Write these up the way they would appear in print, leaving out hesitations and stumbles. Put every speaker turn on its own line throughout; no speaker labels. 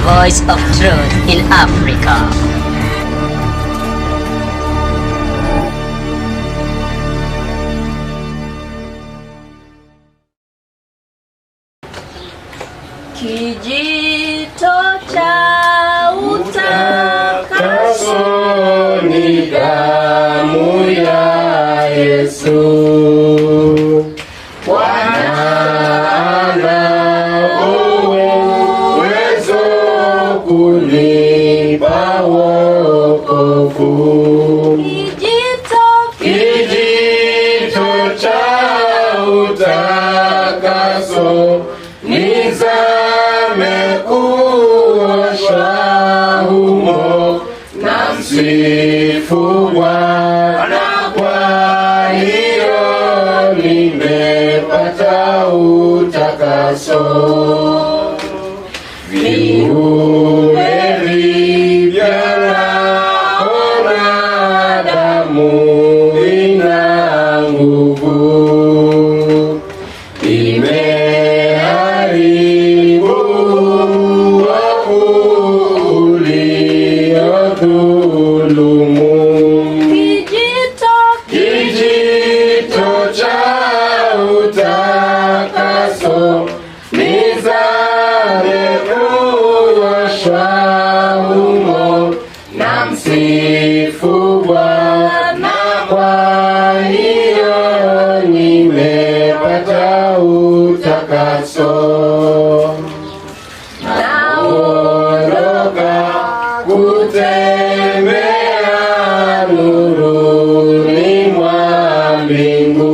voice of truth in Africa.
Kijito cha utakaso ni damu ya Yesu. Bwana ana uwezo kunipa wokovu. Kijito cha utakaso nizame kuoshwa humo, na msifu Bwana, kwa hiyo nimepata utakaso. Viumbe vipya naona, damu ina nguvu, imeharibu wavu uliodhulumu. Kijito cha utakaso nizame kuoshwa humo, na msifu Bwana, kwa hiyo nimepata utakaso. Naondoka kutembea nuruni mwa mbingu,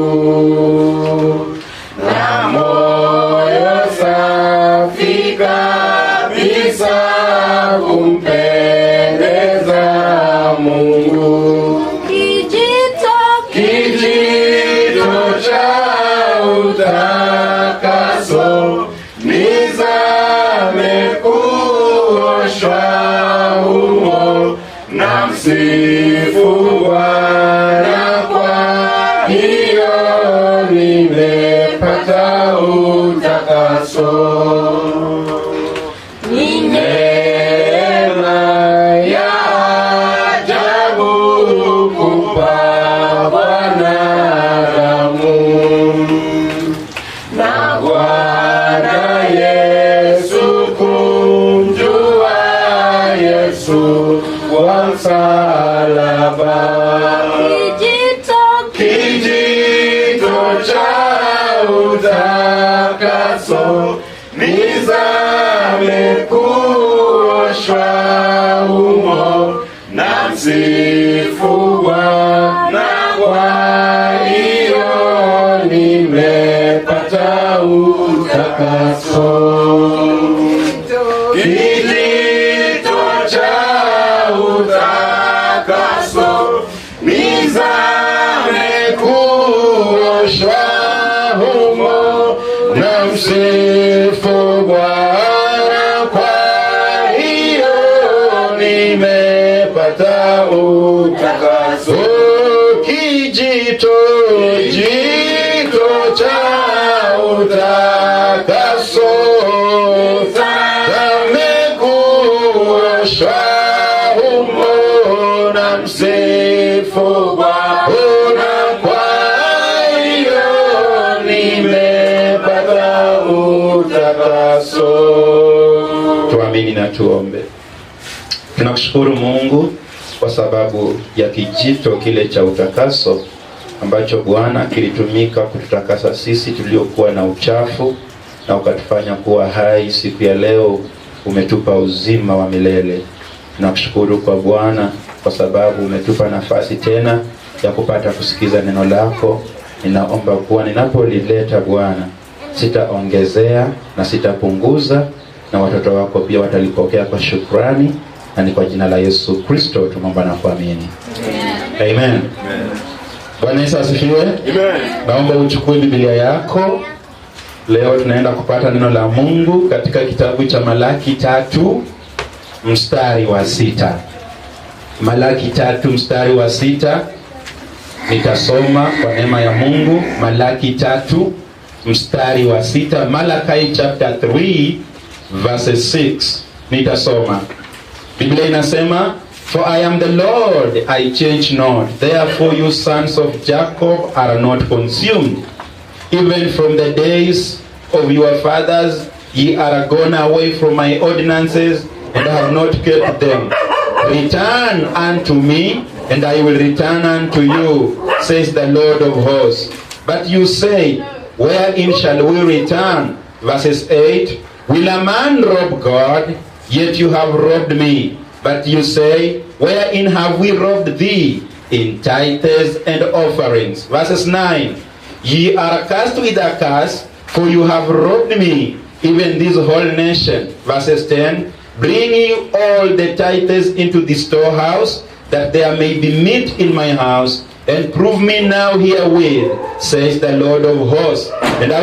na moyo safi kabisa kumpendeza Mungu. Kijito cha utakaso nizame kuoshwa humo, na msifu Bwana, kwa hiyo nimepata utakaso. Ni neema ya ajabu kumpa wanadamu, na Bwana Yesu kumjua Yesu wa msalaba. Kijito cha utakaso nizame kuoshwa humo, na msifu Bwana, kwa hiyo nimepata utakaso. Kijito cha utakaso nizame kuoshwa humo, na msifu Bwana, kwa hiyo nimepata utakaso. Kijito cha utakaso nizame kuoshwa humo, na msifu Bwana, kwa hiyo nimepata utakaso. Tuamini na tuombe. Tunakushukuru Mungu kwa sababu ya kijito kile cha utakaso ambacho Bwana kilitumika kututakasa sisi tuliokuwa na uchafu, na ukatufanya kuwa hai. Siku ya leo umetupa uzima wa milele. Nakushukuru kwa Bwana kwa sababu umetupa nafasi tena ya kupata kusikiza neno lako. Ninaomba kuwa ninapolileta Bwana, sitaongezea na sitapunguza, na watoto wako pia watalipokea kwa shukrani, na ni kwa jina la Yesu Kristo tumeomba na kuamini. Amen. Amen. Bwana Yesu asifiwe. Amen. Naomba uchukue Biblia yako. Leo tunaenda kupata neno la Mungu katika kitabu cha Malaki 3 mstari wa 6. Malaki 3 mstari wa 6. Nitasoma kwa neema ya Mungu Malaki 3 mstari wa 6. Malachi chapter 3 verse 6. Nitasoma. Biblia inasema, for I am the Lord, I change not. Therefore you sons of Jacob are not consumed. Even from the days of your fathers ye are gone away from my ordinances, and have not kept them. Return unto me, and I will return unto you, says the Lord of hosts. But you say, wherein shall we return? Verses 8, will a man rob God? Yet you have robbed me. But you say, wherein have we robbed thee? In tithes and offerings. Verses 9, ye are cursed with a curse, for you have robbed me, even this whole nation. Verses 10, bring ye all the tithes into the storehouse, that there may be meat in my house, and prove me now herewith, says the Lord of hosts. And I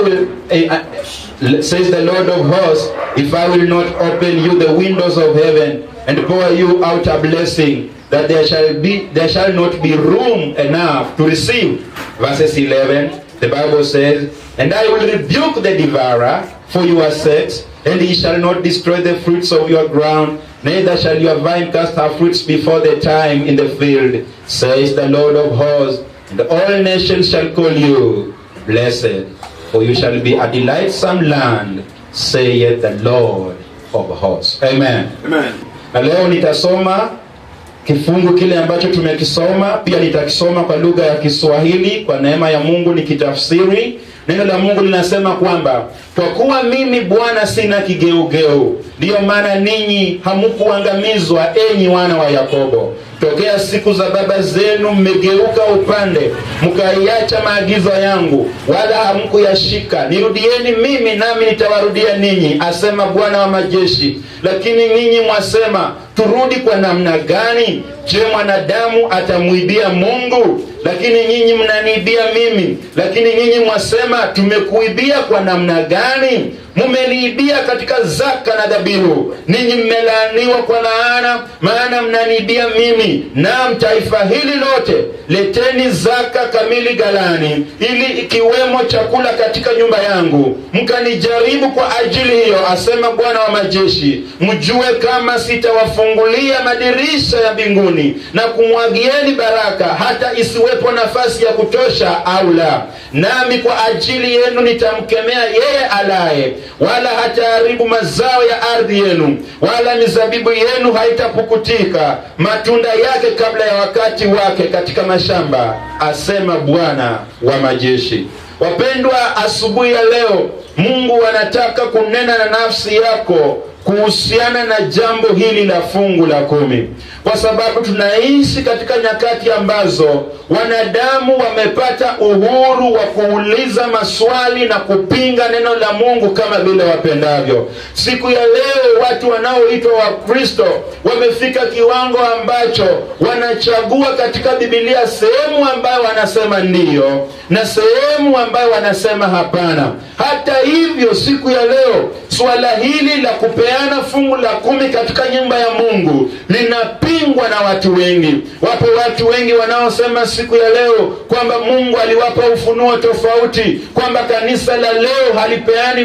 will, says the Lord of hosts, if I will not open you the windows of heaven, and pour you out a blessing, that there shall not be room enough to receive. Verses 11, the Bible says, and I will rebuke the devourer for your sakes, and he shall not destroy the fruits of your ground, neither shall your vine cast her fruits before the time in the field, says the Lord of hosts. And all nations shall call you blessed, for you shall be a delightsome land, saith the Lord of hosts. Amen.
Amen.
Na leo nitasoma kifungu kile ambacho tumekisoma, pia nitakisoma kwa lugha ya Kiswahili kwa neema ya Mungu nikitafsiri. Neno la Mungu linasema kwamba kwa kuwa mimi Bwana sina kigeugeu, ndiyo maana ninyi hamkuangamizwa, enyi wana wa Yakobo. Tokea siku za baba zenu mmegeuka upande, mkaiacha maagizo yangu, wala hamkuyashika. Nirudieni mimi, nami nitawarudia ninyi, asema Bwana wa majeshi. Lakini ninyi mwasema, turudi kwa namna gani? Je, mwanadamu atamuibia Mungu? Lakini nyinyi mnaniibia mimi. Lakini nyinyi mwasema, tumekuibia kwa namna gani? Mumeniibia katika zaka na dhabihu. Ninyi mmelaaniwa kwa laana, maana mnaniibia mimi. Naam, taifa hili lote, leteni zaka kamili ghalani, ili ikiwemo chakula katika nyumba yangu. Mkanijaribu kwa ajili hiyo, asema Bwana wa majeshi, mjue kama sitawafungulia madirisha ya mbinguni na kumwagieni baraka, hata isiwepo nafasi ya kutosha au la. Nami kwa ajili yenu nitamkemea yeye alaye, wala hataharibu mazao ya ardhi yenu, wala mizabibu yenu haitapukutika matunda yake kabla ya wakati wake katika mashamba, asema Bwana wa majeshi. Wapendwa, asubuhi ya leo Mungu anataka kunena na nafsi yako kuhusiana na jambo hili la fungu la 10, kwa sababu tunaishi katika nyakati ambazo wanadamu wamepata uhuru wa kuuliza maswali na kupinga neno la Mungu kama vile wapendavyo. Siku ya leo watu wanaoitwa Wakristo wamefika kiwango ambacho wanachagua katika Biblia sehemu ambayo wanasema ndiyo na sehemu ambayo wanasema hapana. Hata hivyo, siku ya leo swala hili la kupeana fungu la 10 katika nyumba ya Mungu linapingwa na watu wengi. Wapo watu wengi wanaosema siku ya leo kwamba Mungu aliwapa ufunuo tofauti, kwamba kanisa la leo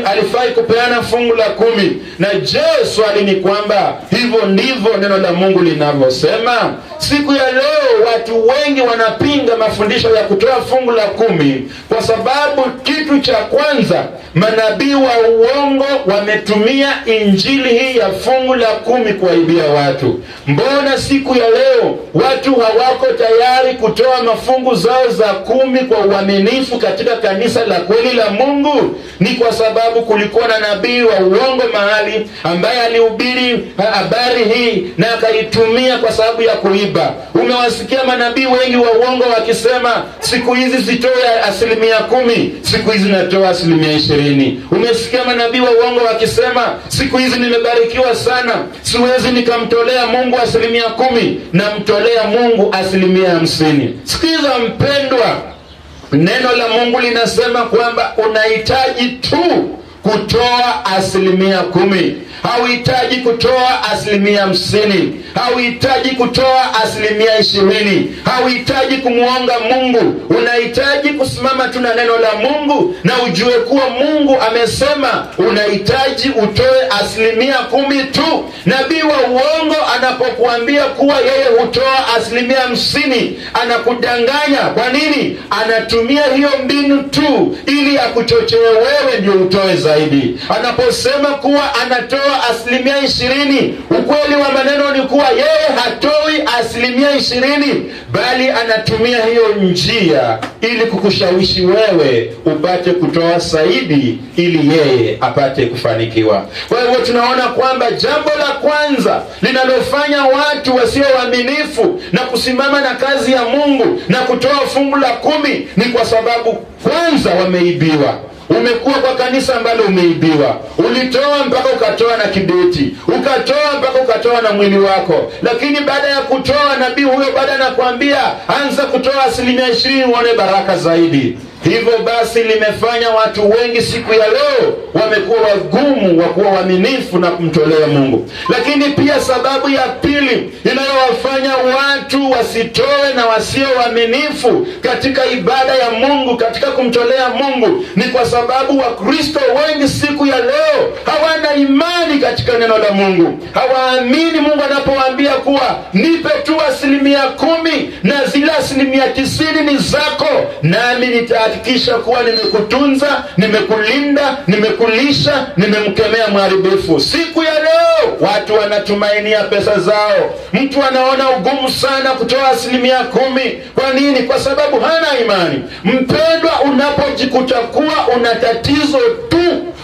halifai kupeana fungu la 10. Na je, swali ni kwamba hivyo ndivyo neno la Mungu linavyosema? Siku ya leo watu wengi wanapinga mafundisho ya kutoa fungu la 10 kwa sababu kitu cha kwanza, manabii wa uongo wametumia injili hii ya fungu la 10 kuwaibia watu. Mbona siku ya leo watu hawako tayari kutoa mafungu zao za 10 kwa uaminifu katika kanisa la kweli la Mungu? Ni kwa sababu kulikuwa na nabii wa uongo mahali ambaye alihubiri habari hii na akaitumia kwa sababu ya kuiba. Umewasikia manabii wengi wa uongo wakisema, siku hizi sitoe 10%, siku hizi natoa 20%. Umesikia manabii wa uongo wakisema, siku hizi nimebarikiwa sana, siwezi nikamtolea Mungu 10%, namtolea Mungu 50%. Sikiza mpendwa, neno la Mungu linasema kwamba unahitaji tu kutoa 10%. Hauhitaji kutoa 50%, hauhitaji kutoa 20%, hauhitaji kumuonga Mungu. Unahitaji kusimama tu na neno la Mungu na ujue kuwa Mungu amesema unahitaji utoe 10% tu. Nabii wa uongo anapokuambia kuwa yeye hutoa 50%, anakudanganya. Kwa nini? Anatumia hiyo mbinu tu ili akuchochee wewe ndio utoe zaidi. Anaposema kuwa anatoa 20%, ukweli wa maneno ni kuwa yeye hatoi 20%, bali anatumia hiyo njia ili kukushawishi wewe upate kutoa zaidi ili yeye apate kufanikiwa. Kwa hivyo tunaona kwamba jambo la kwanza linalofanya watu wasio waaminifu na kusimama na kazi ya Mungu na kutoa fungu la 10 ni kwa sababu kwanza wameibiwa. Umekuwa kwa kanisa ambalo umeibiwa. Ulitoa mpaka ukatoa na kibeti, ukatoa mpaka ukatoa na mwili wako. Lakini baada ya kutoa, nabii huyo baada anakuambia anza kutoa 20% uone baraka zaidi. Hivyo basi limefanya watu wengi siku ya leo wamekuwa wagumu wa kuwa waaminifu na kumtolea Mungu. Lakini pia sababu ya pili inayowafanya watu wasitoe na wasio waaminifu katika ibada ya Mungu, katika kumtolea Mungu, ni kwa sababu Wakristo wengi siku ya leo hawana imani katika neno la Mungu. Hawaamini Mungu anapowaambia kuwa nipe tu 10% na zile 90% ni zako, nami nitahakikisha kuwa nimekutunza, nimekulinda, nimekulisha, nimemkemea mharibifu. Siku ya leo watu wanatumainia pesa zao. Mtu anaona ugumu sana kutoa 10%. Kwa nini? Kwa sababu hana imani. Mpendwa, unapojikuta kuwa una tatizo tu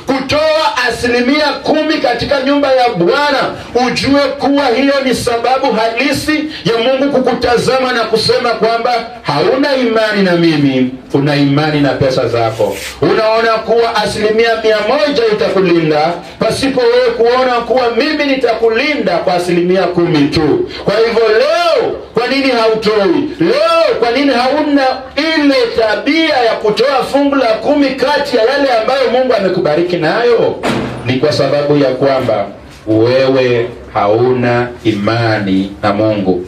kutoa 10% katika nyumba ya Bwana, ujue kuwa hiyo ni sababu halisi ya Mungu kukutazama na kusema kwamba hauna imani na mimi, una imani na pesa zako. Unaona kuwa 100% itakulinda pasipo wewe kuona kuwa mimi nitakulinda kwa 10% tu. Kwa hivyo leo, kwa nini hautoi? Leo kwa nini hauna ile tabia ya kutoa fungu la 10 kati ya yale ambayo Mungu amekubariki nayo? Ni kwa sababu ya kwamba wewe hauna imani na Mungu.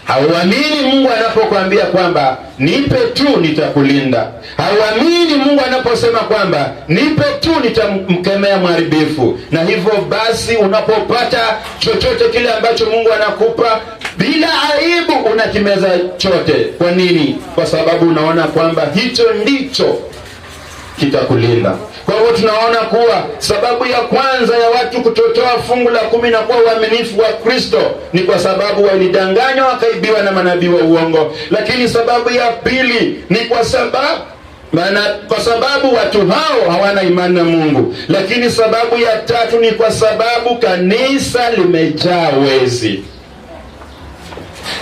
Hauamini Mungu anapokuambia kwamba nipe tu nitakulinda. Hauamini Mungu anaposema kwamba nipe tu nitamkemea mharibifu. Na hivyo basi unapopata chochote kile ambacho Mungu anakupa, bila aibu unakimeza chote. Kwa nini? Kwa sababu unaona kwamba hicho ndicho kitakulinda. Kwa hivyo tunaona kuwa sababu ya kwanza ya watu kutotoa fungu la 10 na kuwa waaminifu wa Kristo ni kwa sababu walidanganywa wakaibiwa na manabii wa uongo. Lakini sababu ya pili ni kwa sababu watu hao hawana imani na Mungu. Lakini sababu ya tatu ni kwa sababu kanisa limejaa wezi.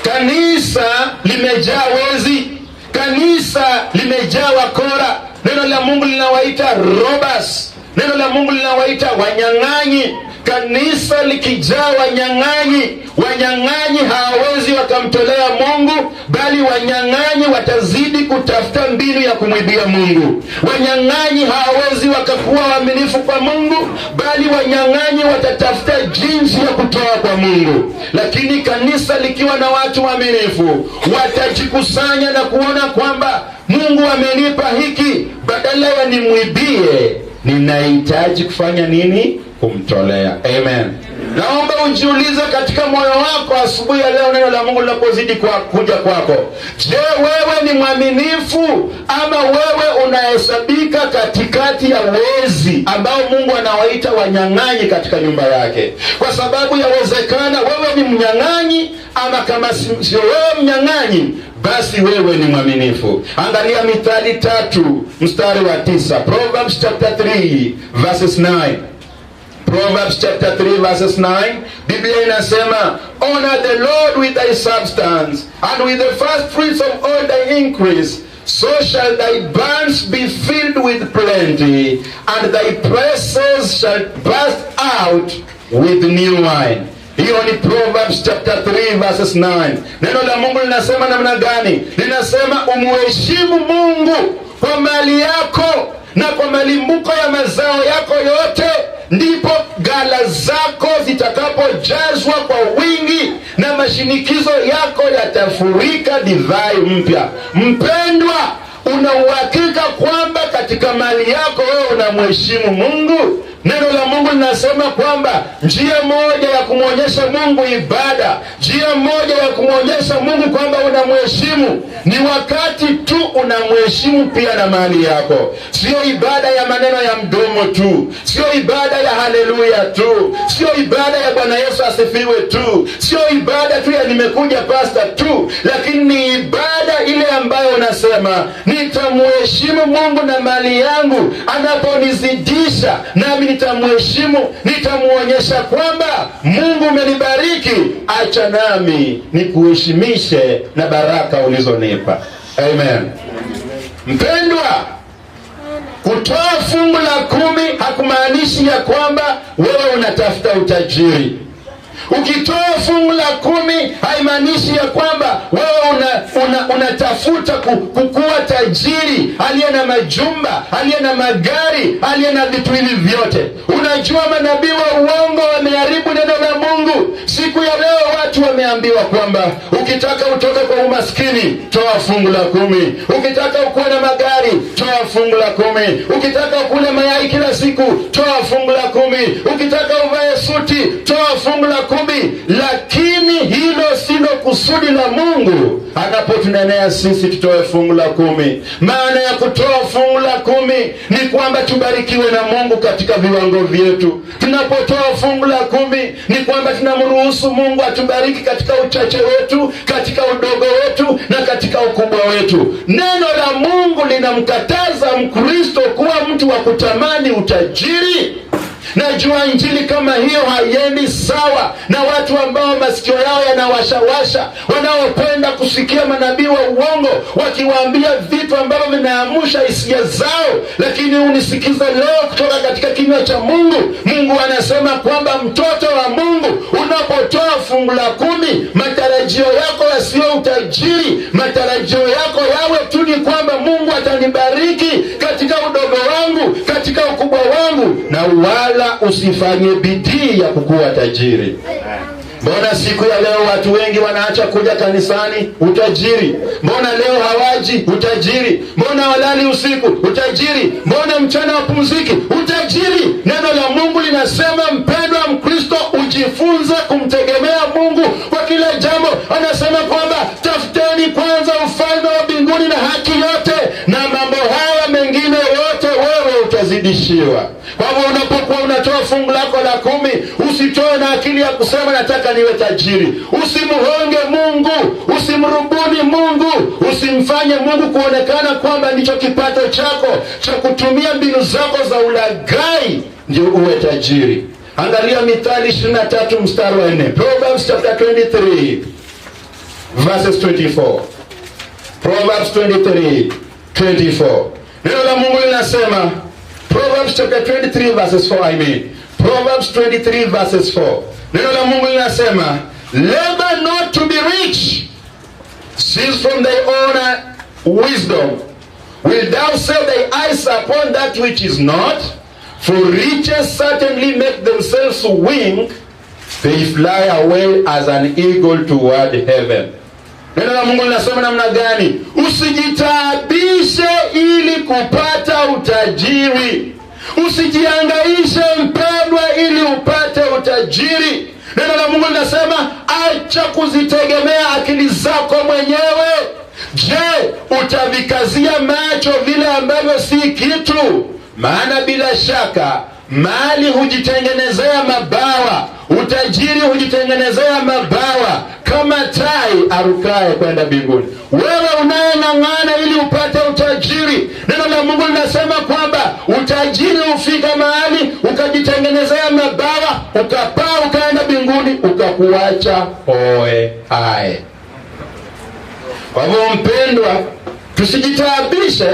Kanisa limejaa wezi. Kanisa limejaa wakora. Neno la Mungu linawaita robbers. Neno la Mungu linawaita wanyang'anyi. Kanisa likijaa wanyang'anyi, wanyang'anyi hawawezi wakamtolea Mungu, bali wanyang'anyi watazidi kutafuta mbinu ya kumwibia Mungu. Wanyang'anyi hawawezi wakakuwa waaminifu kwa Mungu, bali wanyang'anyi watatafuta jinsi ya kutoa kwa Mungu. Lakini kanisa likiwa na watu waaminifu, watajikusanya na kuona kwamba Mungu amenipa hiki, badala ya nimwibie, ninahitaji kufanya nini? Kumtolea. Amen. Naomba ujiulize katika moyo wako asubuhi ya leo, neno la Mungu linapozidi kuja kwako. Je, wewe ni mwaminifu ama wewe unahesabika katikati ya wezi ambao Mungu anawaita wanyang'anyi katika nyumba yake? Kwa sababu yawezekana wewe ni mnyang'anyi, ama kama sio wewe mnyang'anyi, basi wewe ni mwaminifu. Angalia Mithali 3 mstari wa 9. Proverbs chapter 3 verses 9. Proverbs chapter 3 verses 9. Biblia inasema, honor the Lord with thy substance, and with the first fruits of all thy increase, so shall thy barns be filled with plenty, and thy presses shall burst out with new wine. Hiyo ni Proverbs chapter 3 verses 9. Neno la Mungu linasema namna gani? Linasema umuheshimu Mungu kwa mali yako na kwa malimbuko ya mazao yako yote, ndipo ghala zako zitakapojazwa kwa wingi na mashinikizo yako yatafurika divai mpya. Mpendwa,
Una uhakika kwamba katika mali yako wewe unamheshimu Mungu? Neno la Mungu linasema kwamba njia moja ya kumwonyesha Mungu ibada, njia moja ya kumwonyesha Mungu kwamba unamheshimu ni wakati tu unamheshimu pia na mali yako. Sio ibada ya maneno ya mdomo tu, sio ibada ya haleluya tu, sio ibada ya Bwana Yesu asifiwe tu, sio ibada tu ya nimekuja pasta tu, lakini ni ibada ile ambayo unasema nitamheshimu Mungu na mali yangu, anaponizidisha nami nitamheshimu, nitamuonyesha kwamba Mungu umenibariki, acha nami nikuheshimishe na baraka ulizonipa. Amen. Mpendwa, kutoa fungu la 10 hakumaanishi ya kwamba wewe unatafuta utajiri. Ukitoa fungu la 10 haimaanishi ya kwamba wewe unatafuta kukuwa tajiri, aliye na majumba, aliye na magari, aliye na vitu hivi vyote. Unajua manabii wa uongo wameharibu neno la Mungu. Siku ya leo watu wameambiwa kwamba ukitaka utoke kwa umaskini, toa fungu la 10. Ukitaka ukuwe na magari, toa fungu la 10. Ukitaka ukule mayai kila siku, toa fungu la 10. Ukitaka uvae suti, toa fungu la 10. Lakini hilo silo kusudi la Mungu anapotunenea sisi tutoe fungu la 10. Maana ya kutoa fungu la 10 ni kwamba tubarikiwe na Mungu katika viwango vyetu. Tunapotoa fungu la 10 ni kwamba tunamruhusu Mungu atubariki katika uchache wetu, katika udogo wetu na katika ukubwa wetu. Neno la Mungu linamkataza Mkristo kuwa mtu wa kutamani utajiri. Najua injili kama hiyo haiendi sawa na watu ambao masikio yao yanawashawasha, wanaopenda kusikia manabii wa uongo wakiwaambia vitu ambavyo vinaamusha hisia zao. Lakini unisikize leo kutoka katika kinywa cha Mungu. Mungu anasema kwamba mtoto wa Mungu, unapotoa fungu la 10, matarajio yako yasiyo utajiri. Matarajio yako yawe tu ni kwamba Mungu atanibariki katika udogo wangu, katika ukubwa wangu, na wala usifanye bidii ya kukuwa tajiri. Mbona siku ya leo watu wengi wanaacha kuja kanisani? Utajiri. Mbona leo hawaji? Utajiri. Mbona walali usiku? Utajiri. Mbona mchana wapumziki? Utajiri. Neno la Mungu linasema, mpendwa Mkristo, ujifunze kumtegemea Mungu kwa kila jambo. Anasema kwamba tafuteni kwanza ufalme wa mbinguni na haki yote, na mambo haya mengine yote wewe utazidishiwa. Kwa hivyo unapokuwa unatoa fungu lako la 10, usitoe na akili ya kusema nataka niwe tajiri. Usimhonge Mungu, usimrubuni Mungu, usimfanye Mungu kuonekana kwamba ndicho kipato chako cha kutumia mbinu zako za ulaghai ndio uwe tajiri. Angalia Mithali 23 mstari wa 4. Proverbs chapter 23 verses 24. Proverbs 23:24. Neno la Mungu linasema, Proverbs chapter 23 verses 4, Proverbs 23 verses 4. Neno la Mungu linasema, labor not to be rich, cease from thy own wisdom. Will thou set thy eyes upon that which is not? For riches certainly make themselves wing, they fly away as an eagle toward heaven. Neno la Mungu linasema namna gani? Usijitaabishe ili kupata utajiri. Usijihangaishe mpendwa ili upate utajiri. Neno la Mungu linasema acha kuzitegemea akili zako mwenyewe. Je, utavikazia macho vile ambavyo si kitu? Maana bila shaka mali hujitengenezea mabawa, utajiri hujitengenezea mabawa, kama tai arukaye kwenda mbinguni. Wewe unayeng'ang'ana ili upate utajiri, neno la Mungu linasema kwamba utajiri hufika mahali ukajitengenezea mabawa, ukapaa ukaenda mbinguni, ukakuacha hoe hai. Kwa hivyo mpendwa, tusijitaabishe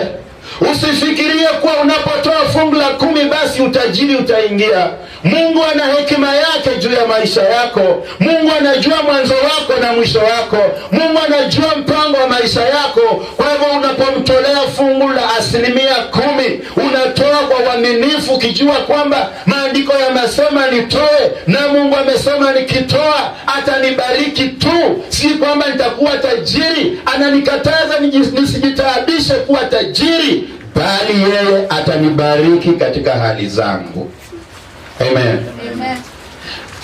Usifikirie kuwa unapotoa fungu la 10 basi utajiri utaingia. Mungu ana hekima yake juu ya maisha yako. Mungu anajua mwanzo wako na mwisho wako. Mungu anajua mpango wa maisha yako. Kwa hivyo unapomtolea fungu la 10%, unatoa kwa uaminifu, ukijua kwamba maandiko yamesema nitoe, na Mungu amesema nikitoa atanibariki tu, si kwamba nitakuwa tajiri. Ananikataza nisijitaabishe kuwa tajiri, bali yeye atanibariki katika hali zangu. Amen. Amen.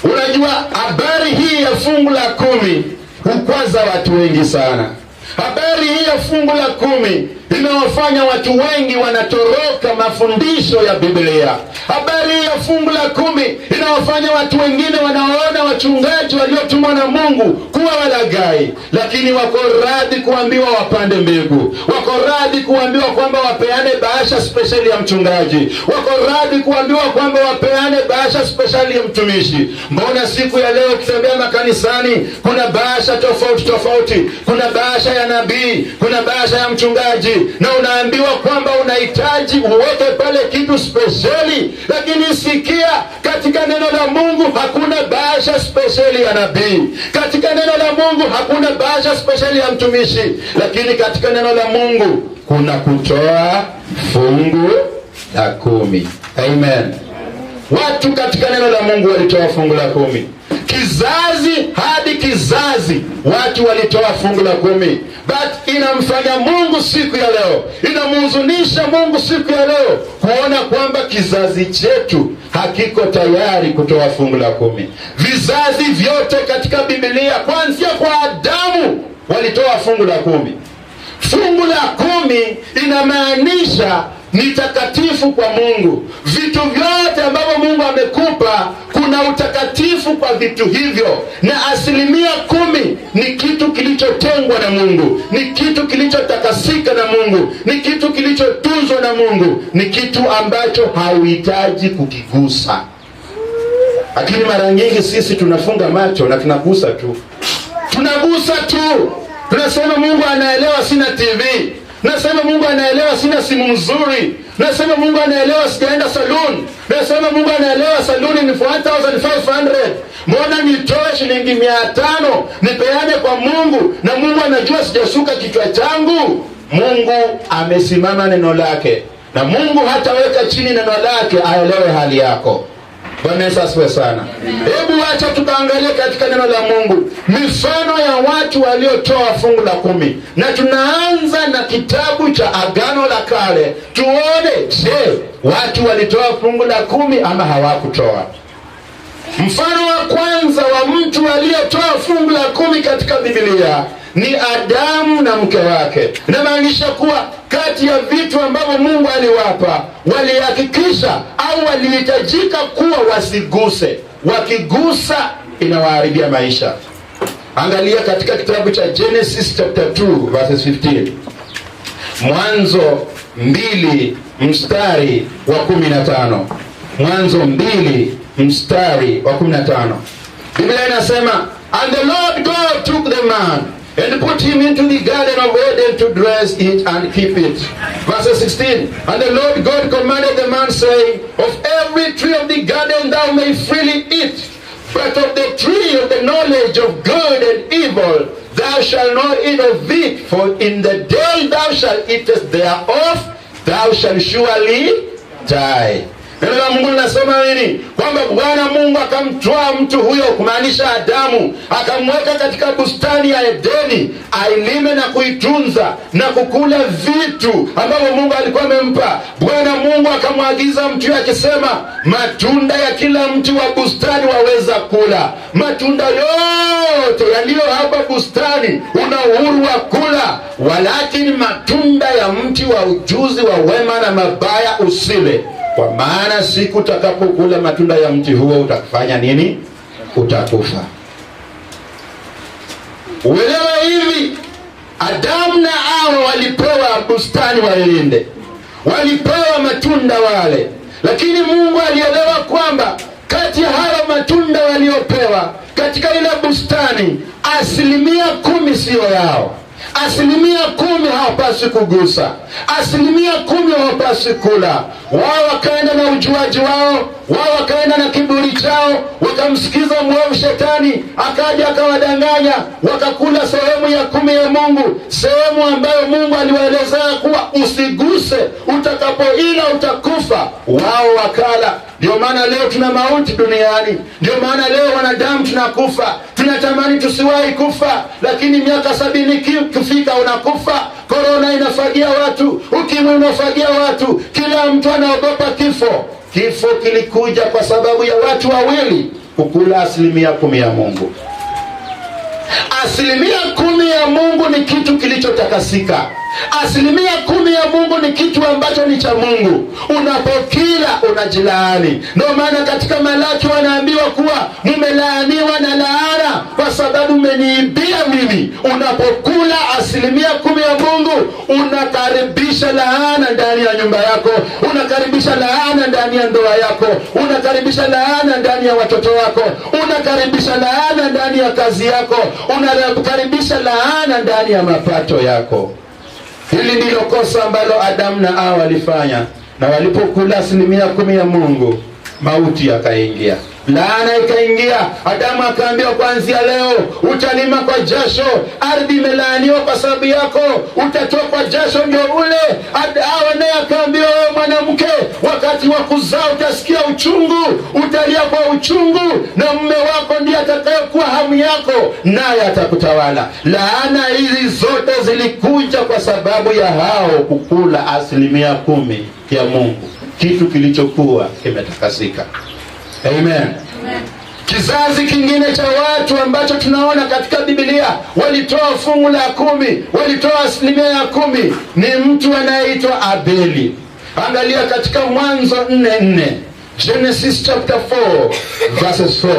Unajua habari hii ya fungu la 10 hukwaza watu wengi sana. Habari hii ya fungu la 10 inawafanya watu wengi wanatoroka mafundisho ya Biblia. Habari hii ya fungu la 10 inawafanya watu wengine wanaona wachungaji waliotumwa na Mungu kuwa walaghai, lakini wako radhi kuambiwa wapande mbegu, wako radhi kuambiwa kwamba wapeane bahasha speciali ya mchungaji, wako radhi kuambiwa kwamba wapeane bahasha speciali ya mtumishi. Mbona siku ya leo ukitembea makanisani kuna bahasha tofauti tofauti? Kuna bahasha ya nabii, kuna bahasha ya mchungaji, na unaambiwa kwamba unahitaji uweke pale kitu speciali. Lakini sikia, katika neno la Mungu hakuna bahasha speciali ya nabii. Katika neno la Mungu hakuna bahasha speciali ya mtumishi. Lakini katika neno la Mungu kuna kutoa fungu la 10. Amen. Watu katika neno la Mungu walitoa fungu la 10. Kizazi hadi kizazi watu walitoa fungu la 10. But inamfanya Mungu siku ya leo, inamhuzunisha Mungu siku ya leo kuona kwamba kizazi chetu hakiko tayari kutoa fungu la 10. Vizazi vyote katika Biblia kuanzia kwa Adamu walitoa fungu la 10. Fungu la 10 inamaanisha ni takatifu kwa Mungu. Vitu vyote ambavyo Mungu amekupa, kuna utakatifu kwa vitu hivyo, na 10% ni kitu kilichotengwa na Mungu, ni kitu kilichotakasika na Mungu, ni kitu kilichotunzwa na Mungu, ni kitu ambacho hauhitaji kukigusa. Lakini mara nyingi sisi tunafunga macho na tunagusa tu. Tunasema Mungu anaelewa sina TV. Nasema Mungu anaelewa sina simu nzuri. Nasema Mungu anaelewa sijaenda saluni. Nasema Mungu anaelewa saluni ni 1500. Mbona nitoe shilingi 500 nipeane kwa Mungu, na Mungu anajua sijasuka kichwa changu? Mungu amesimama neno lake, na Mungu hataweka chini neno lake aelewe hali yako. Bwana Yesu asifiwe sana. Hebu acha tukaangalie katika neno la Mungu mifano ya watu waliotoa fungu la 10. Na tunaanza na kitabu cha Agano la Kale. Tuone, je, watu walitoa fungu la 10 ama hawakutoa? Mfano wa kwanza wa mtu aliyetoa fungu la 10 katika Biblia ni Adamu na mke wake. Inamaanisha kuwa kati ya vitu ambavyo Mungu aliwapa, walihakikisha au walihitajika kuwa wasiguse. Wakigusa inawaharibia maisha. Angalia katika kitabu cha Genesis chapter 2 verses 15. Mwanzo 2 mstari wa 15. Mwanzo 2 mstari wa 15. Biblia inasema, and the Lord God took the man and put him into the garden of Eden to dress it and keep it. Verse 16. And the Lord God commanded the man, saying, of every tree of the garden thou may freely eat, but of the tree of the knowledge of good and evil thou shalt not eat of it, for in the day thou shalt eat thereof, thou shalt surely die. Neno la Mungu linasema nini? Kwamba Bwana Mungu akamtoa mtu huyo, kumaanisha Adamu, akamweka katika bustani ya Edeni ailime na kuitunza na kukula vitu ambavyo Mungu alikuwa amempa. Bwana Mungu akamwagiza mtu akisema, matunda ya kila mti wa bustani waweza kula. Matunda yote yaliyo hapa bustani una uhuru wa kula, walakini matunda ya mti wa ujuzi wa wema na mabaya usile, kwa maana siku utakapokula matunda ya mti huo utakufanya nini? Utakufa. Uelewa hivi, Adamu na Hawa walipewa bustani wailinde, walipewa matunda wale, lakini Mungu alielewa kwamba kati ya hayo matunda waliopewa katika ile bustani, 10% sio yao, Asilimia 10 hawapaswi kugusa, asilimia 10 hawapaswi kula. Wao wakaenda na ujuaji wao, wao wakaenda na kiburi chao, wakamsikiza mwovu shetani, akaja akawadanganya, wakakula sehemu ya 10 ya Mungu, sehemu ambayo Mungu aliwaelezea kuwa usiguse, utakapoila utakufa. Wao wakala. Ndio maana leo tuna mauti duniani, ndio maana leo wanadamu tunakufa. Tunatamani tusiwahi kufa, lakini miaka 70 kufika unakufa. Korona inafagia watu, ukimwi unafagia watu, kila mtu anaogopa kifo. Kifo kilikuja kwa sababu ya watu wawili kukula asilimia 10 ya Mungu. Asilimia 10 ya Mungu ni kitu kilichotakasika. Asilimia 10 ya Mungu ni kitu ambacho ni cha Mungu. Unapokila unajilaani. Ndio maana katika Malaki wanaambiwa kuwa mmelaaniwa na laana kwa sababu mmeniibia mimi. Unapokula asilimia 10 ya Mungu, unakaribisha laana ndani ya nyumba yako, unakaribisha laana ndani ya ndoa yako, unakaribisha laana ndani ya watoto wako, unakaribisha laana ndani ya kazi yako, unakaribisha laana ndani ya mapato yako. Hili ndilo kosa ambalo Adamu na Hawa walifanya, na walipokula asilimia 10 ya Mungu, mauti yakaingia, laana ikaingia. Adamu akaambiwa, kuanzia leo utalima kwa jasho, ardhi imelaaniwa kwa sababu yako, utatoa kwa jasho ndio ule. Hawa naye akaambiwa, wewe mwanamke, wakati wa kuzaa utasikia uchungu, utalia kwa uchungu, na mume wako ndiye atakayekuwa hamu yako, naye atakutawala. Laana hizi zote zilikuja kwa sababu ya hao kukula asilimia 10 ya Mungu, kitu kilichokuwa kimetakasika. Amen. Kizazi kingine cha watu ambacho tunaona katika Biblia walitoa fungu la 10, walitoa asilimia ya 10, ni mtu anayeitwa Abeli. Angalia katika Mwanzo 4:4, Genesis chapter 4 verses 4.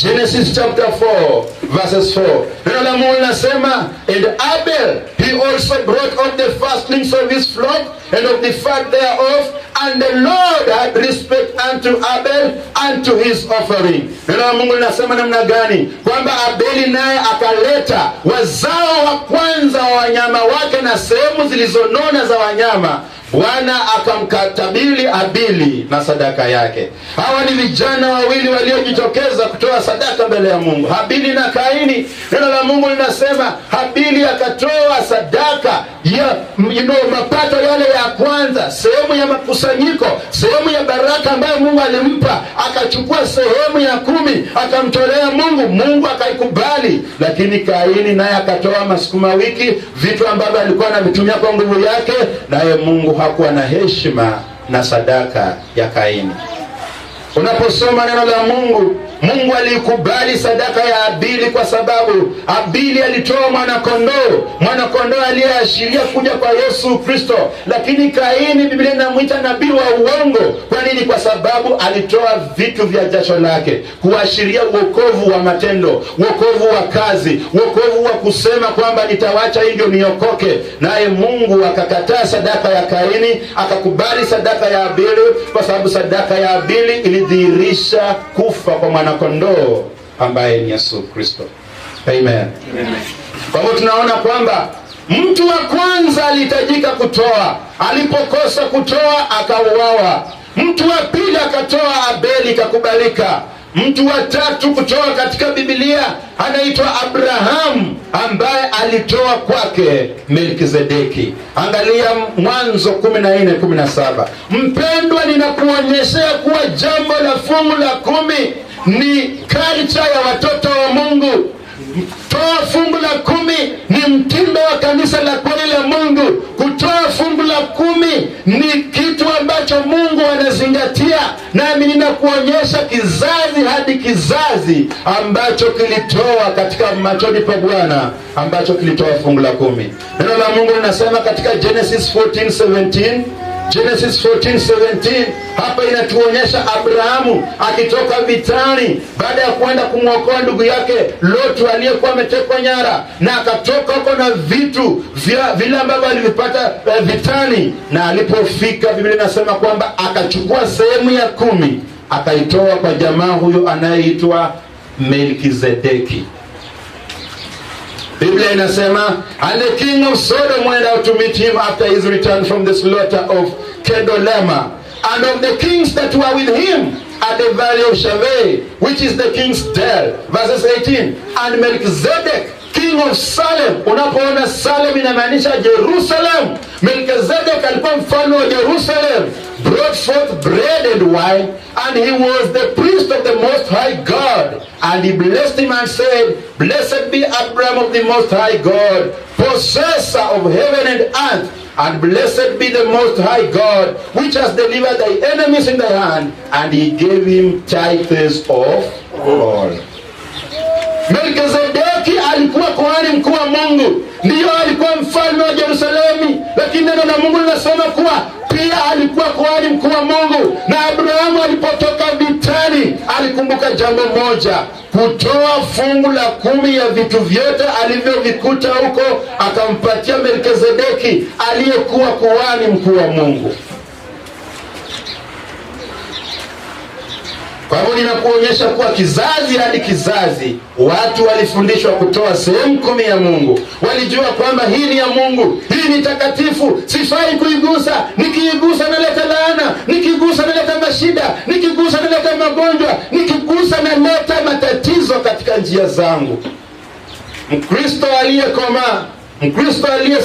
Genesis chapter 4 verses 4. Neno la Mungu linasema, and Abel he also brought of the firstlings of his flock and of the fat thereof, and the Lord had respect unto Abel and to his offering. Neno la Mungu linasema namna gani? Kwamba Abeli naye akaleta wazao wa kwanza wa wanyama wake na sehemu zilizonona za wanyama. Bwana akamkatabili Abeli na sadaka yake. Hawa ni vijana wawili waliojitokeza kutoa sadaka mbele ya Mungu, Habili na Kaini. Neno la Mungu linasema Habili akatoa sadaka ya mapato yale ya kwanza, sehemu ya makusanyiko, sehemu ya baraka ambayo Mungu alimpa. Akachukua sehemu ya 10 akamtolea Mungu, Mungu akaikubali. Lakini Kaini naye akatoa masukuma wiki, vitu ambavyo alikuwa anavitumia kwa nguvu yake, naye Mungu hakuwa na heshima na sadaka ya Kaini. Unaposoma neno la Mungu, Mungu alikubali sadaka ya Abili kwa sababu Abili alitoa mwana-kondoo aliyeashiria kuja kwa Yesu Kristo. Lakini Kaini, Biblia inamuita nabii wa uongo. Kwa nini? Kwa sababu alitoa vitu vya jasho lake kuashiria wokovu wa matendo, wokovu wa kazi, wokovu wa kusema kwamba nitawacha hivyo niokoke. Naye Mungu akakataa sadaka ya Kaini, akakubali sadaka ya Abili, kwa sababu sadaka ya Abili ilidhihirisha kufa kwa mwana-kondoo ambaye ni Yesu Kristo. Amen. Kwa hivyo tunaona kwamba mtu wa kwanza alihitajika kutoa, alipokosa kutoa akauawa. Mtu wa pili akatoa, Abeli, kakubalika. Mtu wa tatu kutoa katika Biblia anaitwa Abrahamu, ambaye alitoa kwake Melkizedeki. Angalia Mwanzo 14:17. Mpendwa, ninakuonyeshea kuwa jambo la fungu la 10 ni culture ya watoto wa Mungu. Toa fungu la 10 ni mtindo wa kanisa la kweli la Mungu. Kutoa fungu la 10 ni kitu ambacho Mungu anazingatia. Nami ninakuonyesha kizazi hadi kizazi ambacho kilitoa katika machoni pa Bwana, ambacho kilitoa fungu la 10. Neno la Mungu linasema katika Genesis 14:17, Genesis 14:17, hapa inatuonyesha Abrahamu akitoka vitani baada ya kwenda kumwokoa ndugu yake Lotu aliyekuwa ametekwa nyara, na akatoka huko na vitu vile ambavyo alivipata vitani. Na alipofika, Biblia inasema kwamba akachukua sehemu ya 10 akaitoa kwa jamaa huyo anayeitwa Melkizedeki. Biblia inasema, and the king of Sodom went out to meet him after his return from the slaughter of Kedolema, and of the kings that were with him at the valley of Shaveh, which is the king's dell. Verses 18, and Melchizedek, king of Salem. Unapoona Salem inamaanisha Jerusalem. Melchizedek alikuwa mfalme wa Jerusalem. Brought forth bread and wine, and he was the priest of the Most High God. And he blessed him and said, Blessed be Abraham of the Most High God, possessor of heaven and earth. And blessed be the Most High God, which has delivered thy enemies in thy hand. And he gave him tithes of all. Melchizedeki alikuwa kuhani mkuu wa Mungu. Ndiyo alikuwa mfalme wa Yerusalemu, lakini neno la Mungu linasema kuwa pia alikuwa kuhani mkuu wa Mungu. Na Abrahamu alipotoka vitani, alikumbuka jambo moja: kutoa fungu la 10 ya vitu vyote alivyovikuta huko, akampatia Melchizedeki aliyekuwa kuhani mkuu wa Mungu. Kwa hivyo ninakuonyesha kuwa kizazi hadi kizazi watu walifundishwa kutoa sehemu 10 ya Mungu. Walijua kwamba hii ni ya Mungu, hii ni takatifu, sifai kuigusa. Nikiigusa naleta laana, nikigusa naleta mashida, nikigusa naleta magonjwa, nikigusa naleta matatizo katika njia zangu. Mkristo aliyekomaa, Mkristo aliye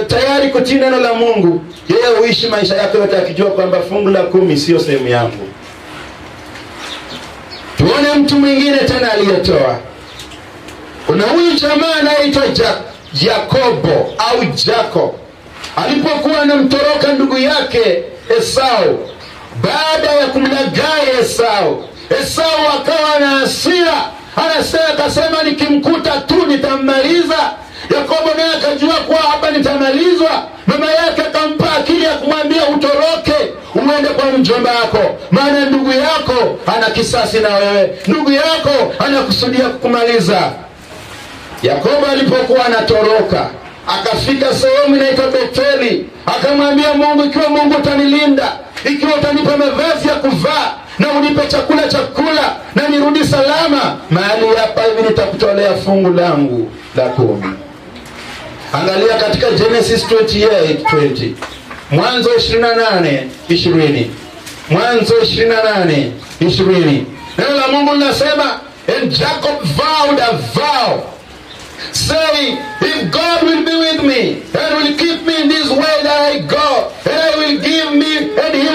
tayari kutii neno la Mungu, yeye huishi maisha yake yote akijua kwamba fungu la 10 sio sehemu yangu. Tuone mtu mwingine tena aliyetoa. Kuna huyu jamaa anaitwa Yakobo au Jacob. Alipokuwa anamtoroka ndugu yake Esau, baada ya kumlaghai Esau akawa na hasira. Akasema nikimkuta tu nitammaliza. Yakobo naye akajua kuwa hapa nitamalizwa. Mama yake akampa akili ya kumwambia utoroke, uende kwa mjomba wako, maana ndugu yako ana kisasi na wewe, ndugu yako anakusudia kukumaliza. Yakobo alipokuwa anatoroka, akafika sehemu inaitwa Betheli. Akamwambia Mungu, ikiwa Mungu utanilinda, ikiwa utanipa mavazi ya kuvaa na unipe chakula cha kula na nirudi salama, mahali hapa hivi nitakutolea fungu langu la 10. Angalia katika Genesis 28:20. Mwanzo 28:20. Mwanzo 28:20. Neno la Mungu linasema, and Jacob vowed a vow, saying, if God will be with me and will keep me in this way that I go, and I will give me, and he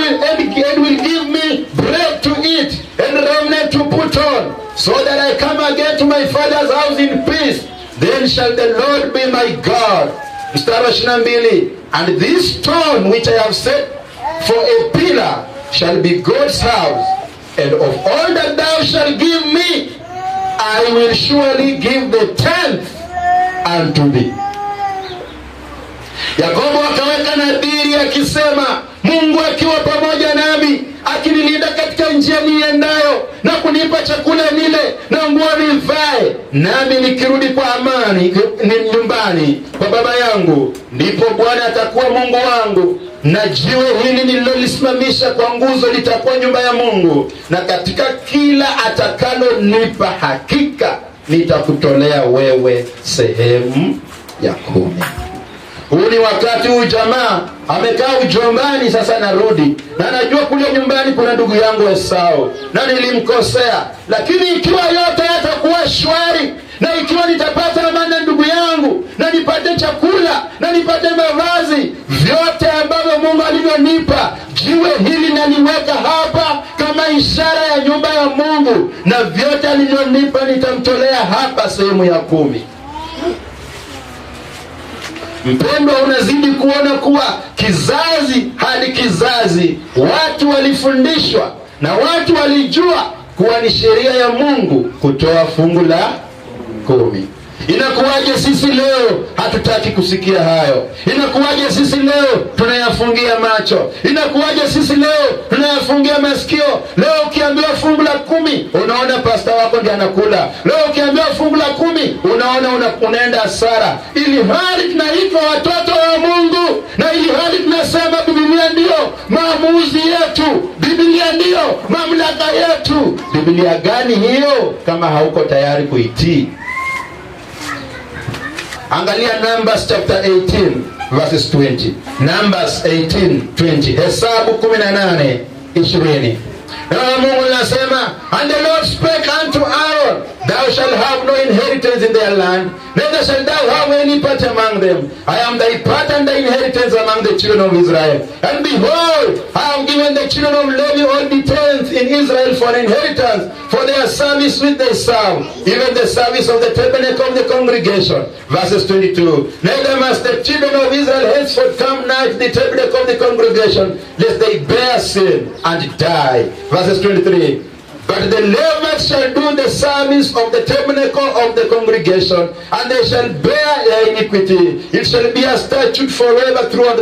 will give me bread to eat and raiment to put on, so that I come again to my father's house in peace, then shall the Lord be my God. Mstari wa 22, and this stone which I have set for a pillar shall be God's house, and of all that thou shalt give me, I will surely give the 10th unto thee. Yakobo akaweka nadhiri akisema, Mungu akiwa pamoja nami, akinilinda katika njia niendayo, na kunipa chakula nile na nguo nivae, nami nikirudi kwa amani nyumbani kwa baba yangu, ndipo Bwana atakuwa Mungu wangu, na jiwe hili nililolisimamisha kwa nguzo litakuwa nyumba ya Mungu, na katika kila atakalonipa hakika nitakutolea wewe sehemu ya 10. Huu ni wakati huu jamaa amekaa ujombani, sasa narudi na najua kule nyumbani kuna ndugu yangu Esau na nilimkosea, lakini ikiwa yote yatakuwa shwari, na ikiwa nitapata amani na ndugu yangu, na nipate chakula na nipate mavazi, vyote ambavyo Mungu alivyonipa, jiwe hili naliweka hapa kama ishara ya nyumba ya Mungu, na vyote alivyonipa nitamtolea hapa sehemu ya 10. Mpendwa, unazidi kuona kuwa kizazi hadi kizazi watu walifundishwa na watu walijua kuwa ni sheria ya Mungu kutoa fungu la 10. Inakuwaje sisi leo hatutaki kusikia hayo? Inakuwaje sisi leo tunayafungia macho? Inakuwaje sisi leo tunayafungia masikio? Leo ukiambiwa fungu la 10 unaona pasta wako ndiye anakula. Leo ukiambiwa fungu la 10 unaona unaenda hasara. Ili hali tunaitwa watoto wa Mungu, na ili hali tunasema Biblia ndio maamuzi yetu, Biblia ndio mamlaka yetu. Biblia gani hiyo kama hauko tayari kuitii? Angalia Numbers chapter 18 verses 20. Numbers 18:20. Hesabu 18:20. Na Mungu anasema, and the Lord spake unto Aaron, thou shalt have no inheritance in their land, neither shalt thou have any part among them. I am thy part and thy inheritance among the children of Israel. And behold, I have given the children of Levi all the tenth in Israel for an inheritance, for their service which they serve, even the service of the tabernacle of the congregation. Verses 22. Neither must the children of Israel henceforth come nigh to the tabernacle of the congregation, lest they bear sin and die. Verses 23. But the Levites shall do the service of the tabernacle of the congregation, and they shall bear their iniquity. It shall be a statute forever throughout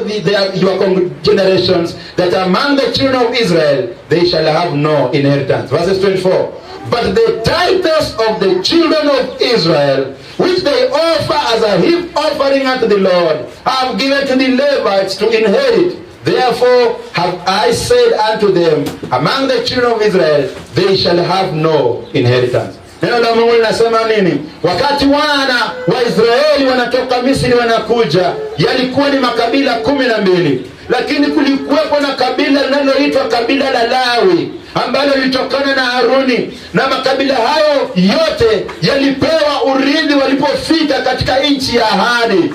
your generations, that among the children of Israel they shall have no inheritance. Verses 24. But the tithes of the children of Israel, which they offer as a heap offering unto the Lord, I have given to the Levites to inherit. Therefore have I said unto them, among the children of Israel they shall have no inheritance. Neno la Mungu linasema nini? Wakati wana wa Israeli wanatoka Misri wanakuja, yalikuwa ni makabila 12, lakini kulikuwepo na kabila linaloitwa kabila la Lawi ambalo lilitokana na Haruni, na makabila hayo yote yalipewa urithi walipofika katika nchi ya ahadi.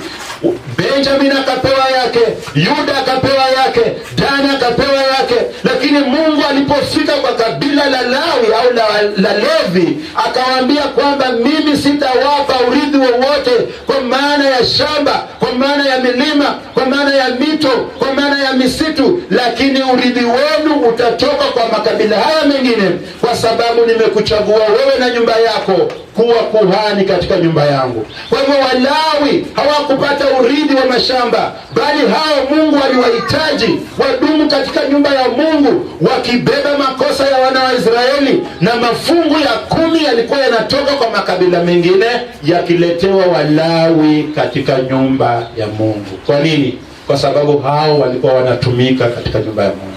Benjamin akapewa yake, Yuda akapewa yake, Dani akapewa yake. Lakini Mungu alipofika kwa kabila la Lawi au la Levi, akawaambia kwamba mimi sitawapa urithi wowote, kwa maana ya shamba, kwa maana ya milima, kwa maana ya mito, kwa maana ya misitu, lakini urithi wenu utatoka kwa makabila haya mengine, kwa sababu nimekuchagua wewe na nyumba yako kuwa kuhani katika nyumba yangu. Kwa hivyo Walawi hawakupata urithi wa mashamba, bali hao Mungu aliwahitaji wadumu katika nyumba ya Mungu, wakibeba makosa ya wana wa Israeli, na mafungu ya 10 yalikuwa yanatoka kwa makabila mengine yakiletewa Walawi katika nyumba ya Mungu. Kwa nini? Kwa sababu hao walikuwa wanatumika katika nyumba ya Mungu.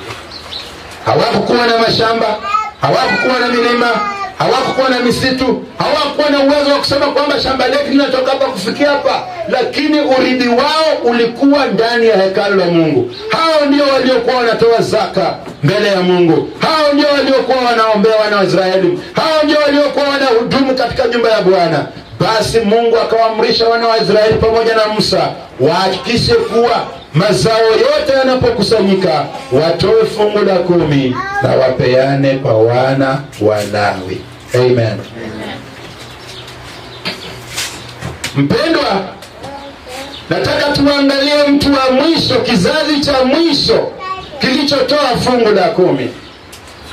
Hawakuwa na mashamba, hawakuwa na milima, hawakuwa na misitu, hawakuwa na uwezo wa kusema kwamba shamba letu linatoka hapa kufikia hapa, lakini urithi wao ulikuwa ndani ya hekalu la Mungu. Hao ndio waliokuwa wanatoa zaka mbele ya Mungu. Hao ndio waliokuwa wanaombea wana wa Israeli. Hao ndio waliokuwa wanahudumu katika nyumba ya Bwana. Basi Mungu akawaamrisha wana wa Israeli pamoja na Musa wahakikishe kuwa mazao yote yanapokusanyika watoe fungu la 10 na wapeane kwa wana wa Lawi. Amen. Mpendwa, nataka tuangalie mtu wa mwisho, kizazi cha mwisho kilichotoa fungu la 10.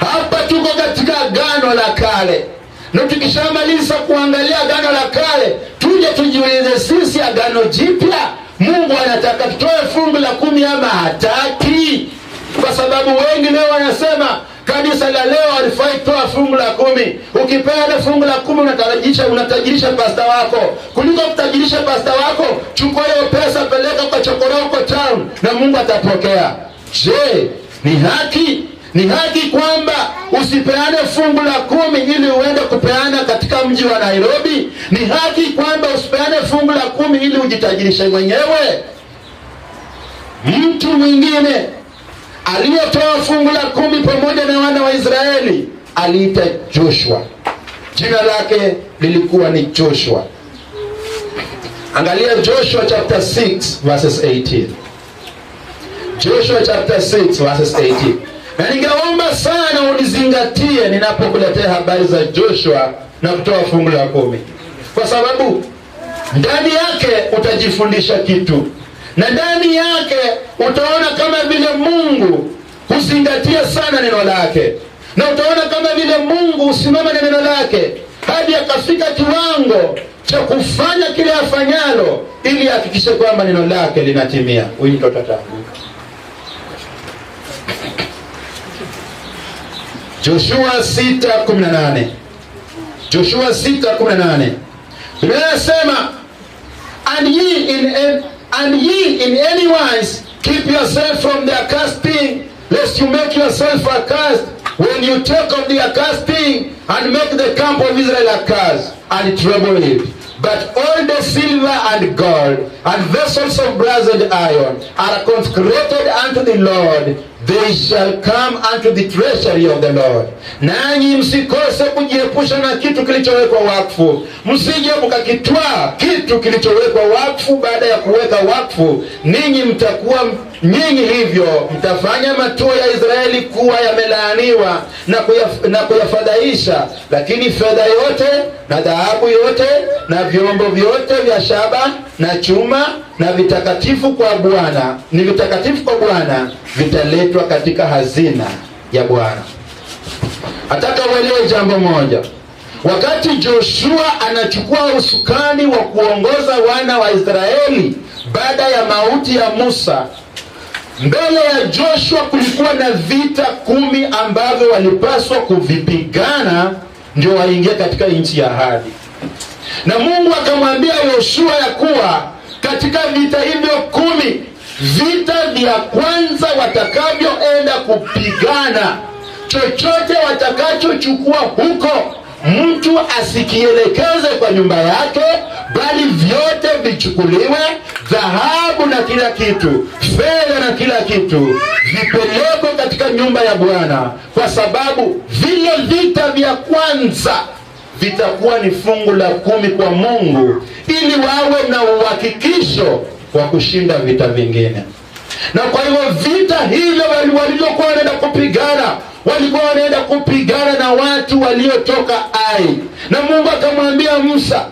Hapa tuko katika Agano la Kale, na tukishamaliza kuangalia Agano la Kale, tuje tujiulize sisi Agano Jipya, Mungu anataka tutoe fungu la 10 ama hataki? Kwa sababu wengi leo wanasema kanisa la leo halifai kutoa fungu la 10. Ukipeana fungu la 10 unatajirisha pasta wako. Kuliko kutajirisha pasta wako, chukua hiyo pesa peleka kwa chokoroko town na Mungu atapokea. Je, ni haki? Ni haki kwamba usipeane fungu la 10 ili uende kupeana katika mji wa Nairobi? Ni haki kwamba usipeane fungu la 10 ili ujitajirishe mwenyewe? Mtu mwingine aliyetoa fungu la 10 pamoja na wana wa Israeli aliita Joshua. Jina lake lilikuwa ni Joshua. Angalia Joshua chapter 6 verses 18. Joshua chapter 6 verses 18. Na ningeomba sana unizingatie ninapokuletea habari za Joshua na kutoa fungu la 10, kwa sababu ndani yake utajifundisha kitu, na ndani yake utaona kama vile Mungu huzingatia sana neno lake, na utaona kama vile Mungu usimama na neno lake hadi akafika kiwango cha kufanya kile afanyalo ili ahakikishe kwamba neno lake linatimia. Huyu ndo tataanguka. Joshua 6:18. Joshua 6:18. Biblia inasema, and ye in any wise keep yourself from the accursed thing, lest you make yourself accursed when you take of the accursed thing and make the camp of Israel accursed and trouble it. But all the silver and gold and vessels of brass and iron are consecrated unto the Lord. They shall come unto the treasury of the Lord. Nanyi msikose kujiepusha na kitu kilichowekwa wakfu. Msije mkakitwaa kitu kilichowekwa wakfu baada ya kuweka wakfu. Ninyi mtakuwa nyinyi hivyo mtafanya matuo ya Israeli kuwa yamelaaniwa na kuyafadhaisha. Lakini fedha yote na dhahabu yote na vyombo vyote vya shaba na chuma na vitakatifu kwa Bwana, ni vitakatifu kwa Bwana, vitaletwa katika hazina ya Bwana. Nataka uelewe jambo moja. Wakati Joshua anachukua usukani wa kuongoza wana wa Israeli baada ya mauti ya Musa, mbele ya Joshua kulikuwa na vita 10 ambavyo walipaswa kuvipigana ndio waingie katika nchi ya ahadi. Na Mungu akamwambia Yoshua ya kuwa katika vita hivyo 10, vita vya kwanza watakavyoenda kupigana, chochote watakachochukua huko, mtu asikielekeze kwa nyumba yake, bali vyote vichukuliwe, dhahabu na kila kitu, fedha na kila kitu, vipelekwe katika nyumba ya Bwana, kwa sababu vile vita vya kwanza vitakuwa ni fungu la 10 kwa Mungu, ili wawe na uhakikisho wa kushinda vita vingine. Na kwa hivyo vita hivyo walivyokuwa wanaenda kupigana, walikuwa wanaenda kupigana na watu waliotoka Ai. Na Mungu akamwambia Musa,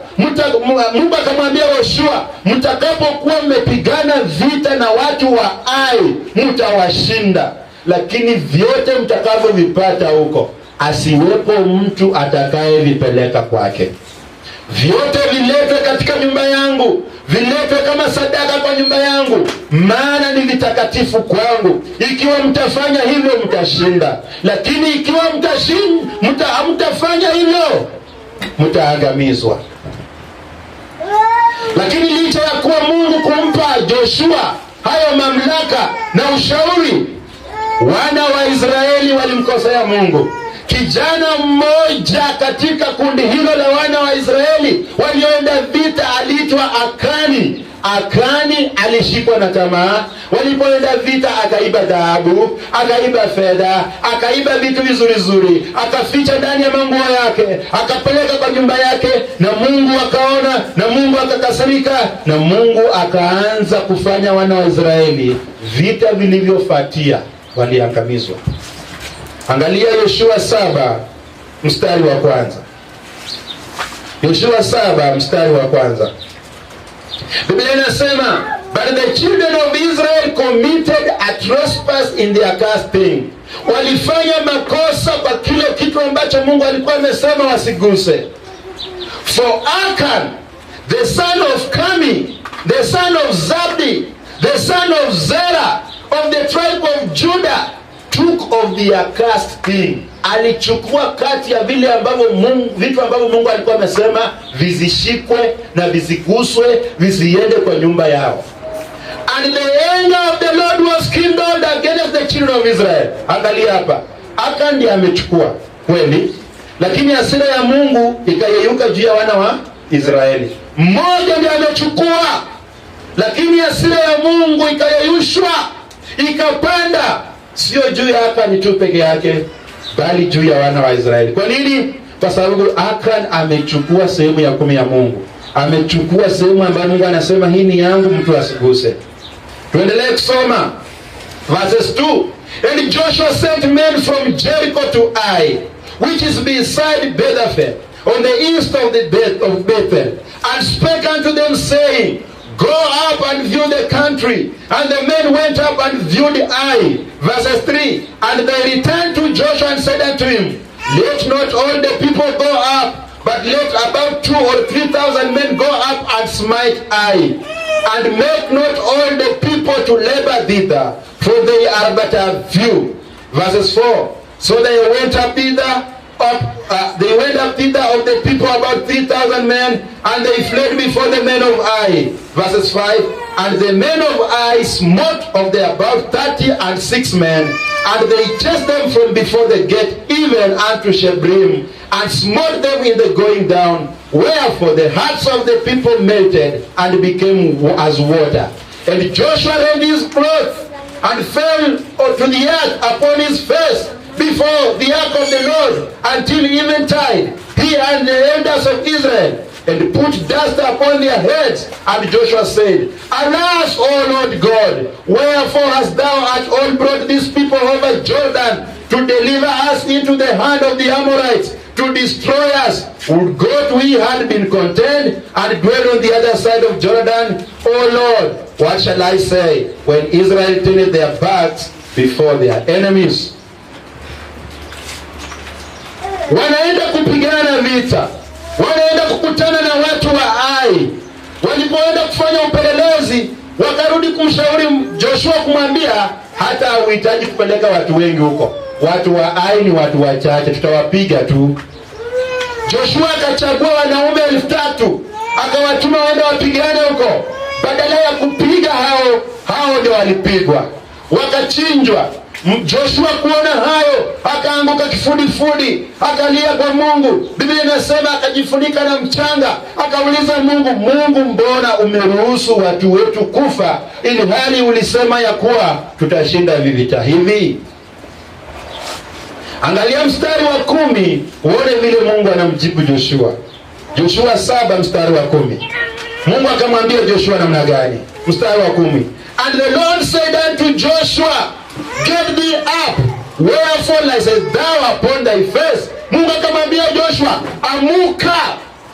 Mungu akamwambia Yoshua, mtakapokuwa mmepigana vita na watu wa Ai, mtawashinda. Lakini vyote mtakavyovipata huko, asiwepo mtu atakayevipeleka kwake. Vyote viletwe katika nyumba yangu, viletwe kama sadaka kwa nyumba yangu, maana ni vitakatifu kwangu. Ikiwa mtafanya hivyo mtashinda, lakini ikiwa mtafanya hivyo mtaangamizwa. Lakini licha ya kuwa Mungu kumpa Joshua hayo mamlaka na ushauri, wana wa Israeli walimkosea Mungu. Kijana mmoja katika kundi hilo la wana wa Israeli walioenda vita aliitwa Akani. Akani alishikwa na tamaa. Walipoenda vita akaiba dhahabu, akaiba fedha, akaiba vitu vizuri, akaficha ndani ya manguo yake, akapeleka kwa nyumba yake, na Mungu akaona, na Mungu akakasirika, na Mungu akaanza kufanya wana wa Israeli vita vilivyofuatia waliangamizwa. Angalia Yoshua 7 mstari wa kwanza. Yoshua 7 mstari wa kwanza. Biblia inasema, but the children of Israel committed a trespass in their accursed thing. Walifanya makosa kwa kile kitu ambacho Mungu alikuwa amesema wasiguse. For Achan, the son of Kami, the son of Zabdi, the son of Zerah, of the tribe of Judah, took of the accursed thing. Alichukua kati ya vile ambavyo Mungu, vitu ambavyo Mungu alikuwa amesema vizishikwe na viziguswe, visiende kwa nyumba yao. And the anger of the Lord was kindled against the children of Israel. Angalia hapa, Achan ndiye amechukua kweli, lakini hasira ya Mungu ikayeyuka juu ya wana wa Israeli. Mmoja ndiye amechukua, lakini hasira ya Mungu ikayeyushwa, ikapanda, sio juu ya Achan tu peke yake, bali juu ya wana wa Israeli. Kwa nini? Kwa sababu Achan amechukua sehemu ya 10 ya Mungu. Amechukua sehemu ambayo Mungu anasema hii ni yangu, mtu asiguse. Tuendelee kusoma verses 2. And Joshua sent men from Jericho to Ai, which is beside Bethel, on the east of Bethel, and spake unto them, saying, Go up and view the country. And the men went up and viewed Ai. Verses 3. And they returned to Joshua and said unto him, Let not all the people go up, but let about 2,000 or 3,000 men go up and smite Ai. And make not all the people to labor thither, for they are but a few. Verses 4. So they went up thither, they went up thither of the people about 3,000 men, and they fled before the men of Ai. Verses 5. And the men of Ai smote of the about 36 men, and they chased them from before the gate even unto Shebrim, and smote them in the going down, Wherefore the hearts of the people melted and became as water. And Joshua rent his clothes and fell to the earth upon his face before the ark of the Lord until eventide, he and the elders of Israel, and put dust upon their heads. And Joshua said, Alas, O Lord God, wherefore hast thou at all brought these people over Jordan to deliver us into the hand of the Amorites, to destroy us? Would God we had been content and dwell on the other side of Jordan? O Lord, what shall I say when Israel turned their backs before their enemies? Wanaenda kupigana vita, wanaenda kukutana na watu wa Ai. Walipoenda kufanya upelelezi, wakarudi kumshauri Joshua, kumwambia hata uhitaji kupeleka watu wengi huko, watu wa Ai ni watu wachache, tutawapiga tu. Joshua akachagua wanaume 3,000 akawatuma waende wapigane huko. Badala ya kupiga hao ndio walipigwa, wakachinjwa. Joshua kuona hayo akaanguka kifudifudi, akalia kwa Mungu. Biblia inasema akajifunika na mchanga, akauliza Mungu, mbona umeruhusu watu wetu kufa, ili hali ulisema ya kuwa tutashinda vita hivi? Angalia mstari wa 10 uone vile Mungu anamjibu Joshua. Joshua 7 mstari wa 10. Mungu akamwambia Joshua namna gani? Mstari wa 10. And the Lord said unto Joshua, Get thee up, wherefore liest thou upon thy face? Mungu akamwambia Joshua, amuka,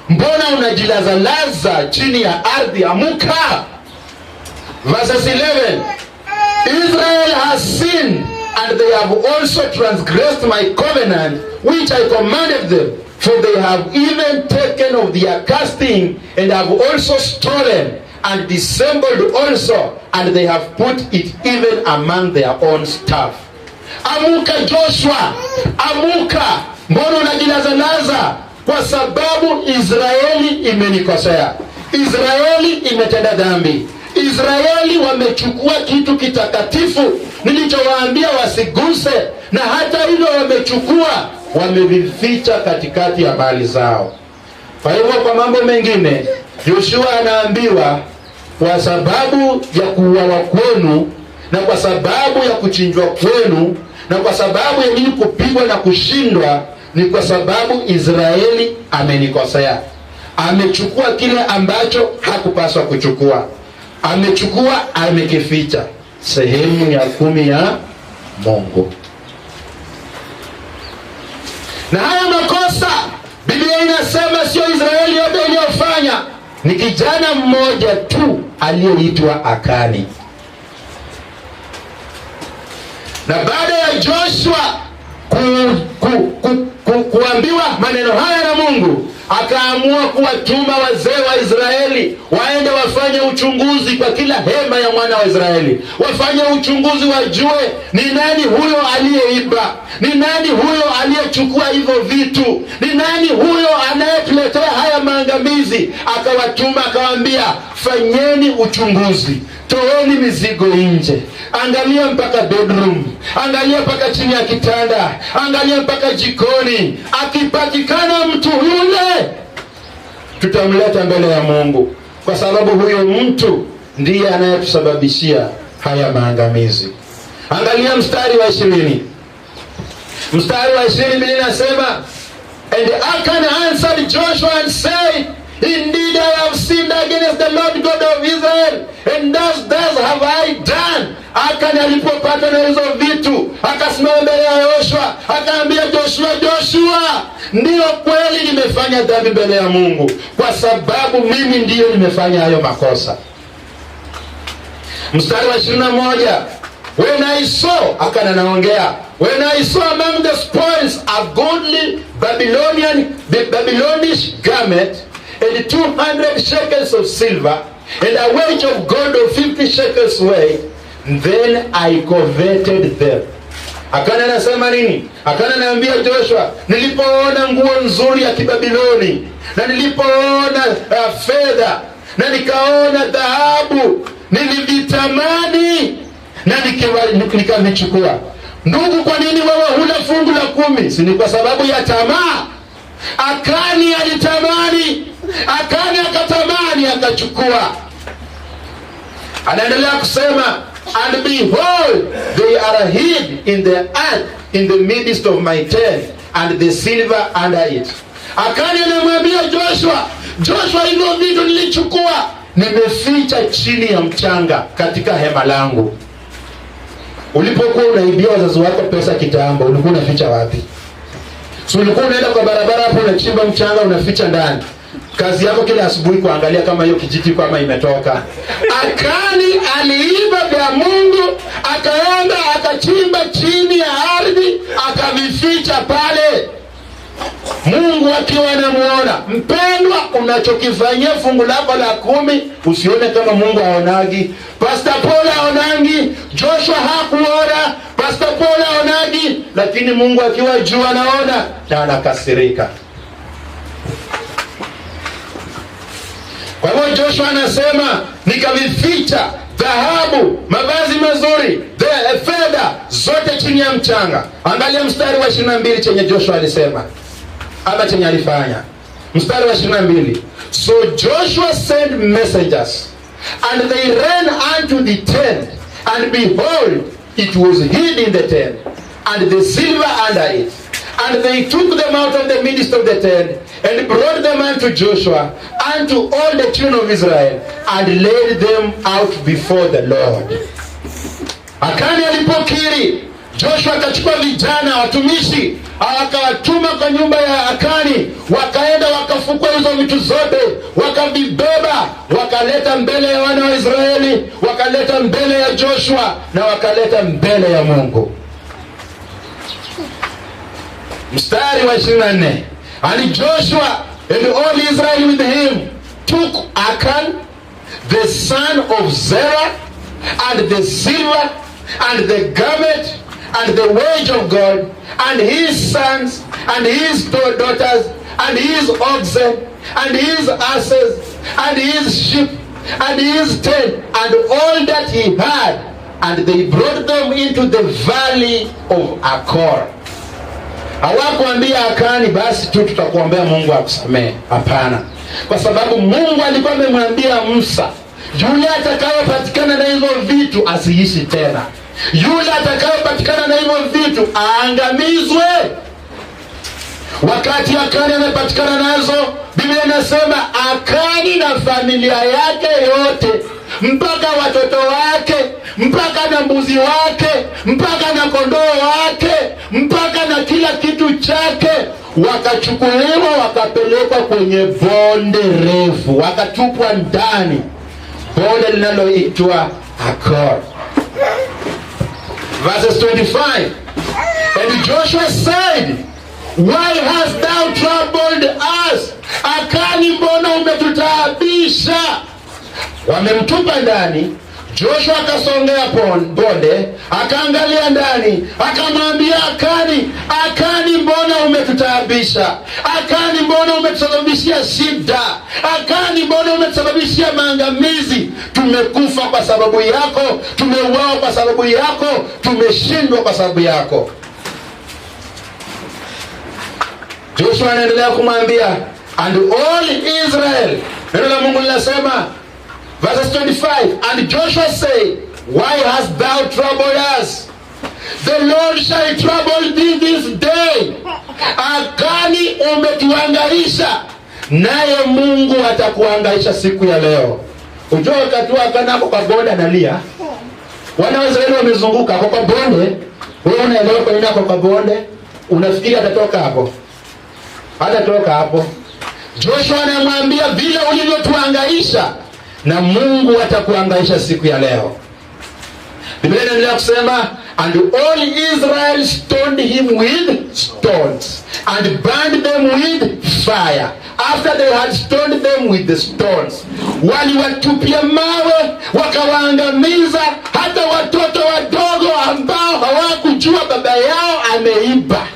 mbona unajilazalaza chini ya ardhi? Amuka. Verses 11. Israel has sinned, and they have also transgressed my covenant, which I commanded them. For they have even taken of their casting, and have also stolen, and dissembled also, and they have put it even among their own staff. Amuka Joshua, amuka, mbona unajilazalaza? Kwa sababu Israeli imenikosea, Israeli imetenda dhambi, Israeli wamechukua kitu kitakatifu nilichowaambia wasiguse, na hata hivyo wamechukua, wamevificha katikati ya mali zao. Kwa hivyo kwa mambo mengine Joshua anaambiwa, kwa sababu ya kuuawa kwenu, na kwa sababu ya kuchinjwa kwenu, na kwa sababu ya nini kupigwa na kushindwa, ni kwa sababu Israeli amenikosea. Amechukua kile ambacho hakupaswa kuchukua, amechukua, amekificha. Sehemu ya 10 ya Mungu. Na haya makosa Biblia inasema sio Israeli yote iliyofanya, ni kijana mmoja tu aliyeitwa Akani. Na baada ya Joshua kuambiwa maneno haya na Mungu, akaamua kuwatuma wazee wa Israeli waende wafanye uchunguzi kwa kila hema ya mwana wa Israeli. Wafanye uchunguzi, wajue ni nani huyo aliyeiba, ni nani huyo aliyechukua hivyo vitu, ni nani huyo anayetuletea haya maangamizi. Akawatuma akawaambia, fanyeni uchunguzi, toeni mizigo nje, angalia mpaka bedroom, angalia mpaka chini ya kitanda, angalia mpaka jikoni. Akipatikana mtu yule, tutamleta mbele ya Mungu, kwa sababu huyo mtu ndiye anayetusababishia haya maangamizi. Angalia mstari wa 20. Mstari wa 20 Biblia inasema, And Achan answered Joshua and said, Indeed I have sinned against the Lord God of Israel, and thus have I done. Achan alipopata na hizo vitu, akasimama mbele ya Joshua, akaambia Joshua, ndio kweli nimefanya dhambi mbele ya Mungu, kwa sababu mimi ndiyo nimefanya hayo makosa. Mstari wa 21. When I saw, Achan anaongea, when I saw among the spoils a goodly Babylonish garment, and 200 shekels of silver, and a weight of gold of 50 shekels weight, then I coveted them. Akana anasema nini? Akana anaambia Joshua, nilipoona nguo nzuri ya Kibabiloni, na nilipoona fedha, na nikaona dhahabu, nilivitamani na nikavichukua. Ndugu, kwa nini wewe huna fungu la 10? Si ni kwa sababu ya tamaa? Akani alitamani, Akani akatamani, akachukua. Anaendelea kusema, and behold, they are hid in the earth in the midst of my tent, and the silver under it. Akani anamwambia Joshua, Joshua, hivyo vitu nilichukua, nimeficha chini ya mchanga katika hema langu. Ulipokuwa unaibia wazazi wako pesa kitambo, ulikuwa unaficha wapi? So ulikuwa unaenda kwa barabara hapo, unachimba mchanga, unaficha ndani. Kazi yako kila asubuhi kuangalia kama hiyo kijiti kama imetoka. Akani aliiba vya Mungu, akaenda akachimba chini ya ardhi, akavificha pale. Mungu akiwa anamuona. Mpendwa, unachokifanyia fungu lako la 10, usione kama Mungu haonagi. Pastor Paul haonagi, Joshua hakuona, Pastor Paul haonagi, lakini Mungu akiwa juu anaona na anakasirika. Kwa hivyo Joshua anasema, nikavificha dhahabu, mavazi mazuri, fedha zote chini ya mchanga. Angalia mstari wa 22 chenye Joshua alisema, ama chenye alifanya. Mstari wa 22. So Joshua sent messengers, and they ran unto the tent, and behold, it was hid in the tent, and the silver under it. And they took them out of the midst of the tent, and brought them unto Joshua, unto all the children of Israel, and laid them out before the Lord. Akani alipokiri, Joshua akachukua vijana watumishi, akawatuma kwa nyumba ya Akani, wakaenda wakafukua hizo vitu zote, wakavibeba, wakaleta mbele ya wana wa Israeli, wakaleta mbele ya Joshua, na wakaleta mbele ya Mungu. Mstari wa 24. And Joshua and all Israel with him took Akan, the son of Zerah, and the silver, and the garment, and the wage of God, and his sons, and his daughters, and his oxen, and his asses, and his sheep, and his tent, and all that he had, and they brought them into the valley of Achor. Hawakuambia Akani, basi tu tutakuombea Mungu akusamehe. Hapana. Kwa sababu Mungu alikuwa amemwambia Musa, yule atakayepatikana na hivyo vitu asiishi tena. Yule atakayepatikana na hivyo vitu aangamizwe. Wakati Akani amepatikana nazo, Biblia inasema Akani na familia yake yote, mpaka watoto wake, mpaka na mbuzi wake, mpaka na kondoo wake, mpaka na kila kitu chake, wakachukuliwa wakapelekwa kwenye bonde refu, wakatupwa ndani, bonde linaloitwa Achor. Verses 25. And Joshua said, why hast thou troubled us? Akani, mbona umetutaabisha? Wamemtupa ndani. Joshua akasongea bonde, akaangalia ndani, akamwambia Akani, Akani, mbona umetutaabisha? Akani, mbona umetusababishia shida? Akani, mbona umetusababishia maangamizi? Tumekufa kwa sababu yako, tumeuawa kwa sababu yako, tumeshindwa kwa sababu yako. Joshua anaendelea kumwambia, and all Israel, neno la Mungu linasema verses 25, and Joshua said, why hast thou troubled us? The Lord shall trouble thee this day. Akani, umetuhangaisha, naye Mungu atakuhangaisha siku ya leo. Ujua wakati Akani hapo kwa bonde analia, wana wa Israeli wamezunguka hapo kwa bonde. Wewe unaelewa kwa nini hapo kwa bonde? Unafikiri atatoka hapo? Hatatoka hapo. Joshua anamwambia, vile ulivyotuhangaisha, na Mungu atakuhangaisha siku ya leo. Biblia inaendelea kusema, and all Israel stoned him with stones, and burned them with fire. After they had stoned them with the stones, waliwatupia mawe, wakawaangamiza, hata watoto wadogo ambao hawakujua baba yao ameiba.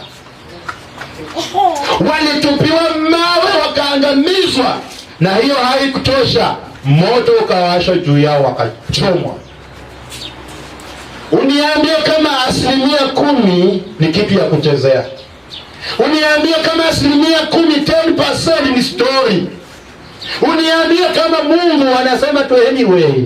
Walitupiwa mawe, wakaangamizwa. Na hiyo haikutosha, moto ukawashwa juu yao, wakachomwa. Uniambie kama 10% ni kitu ya kuchezea. Uniambie kama 10% ni story. Uniambie kama Mungu anasema tu anyway.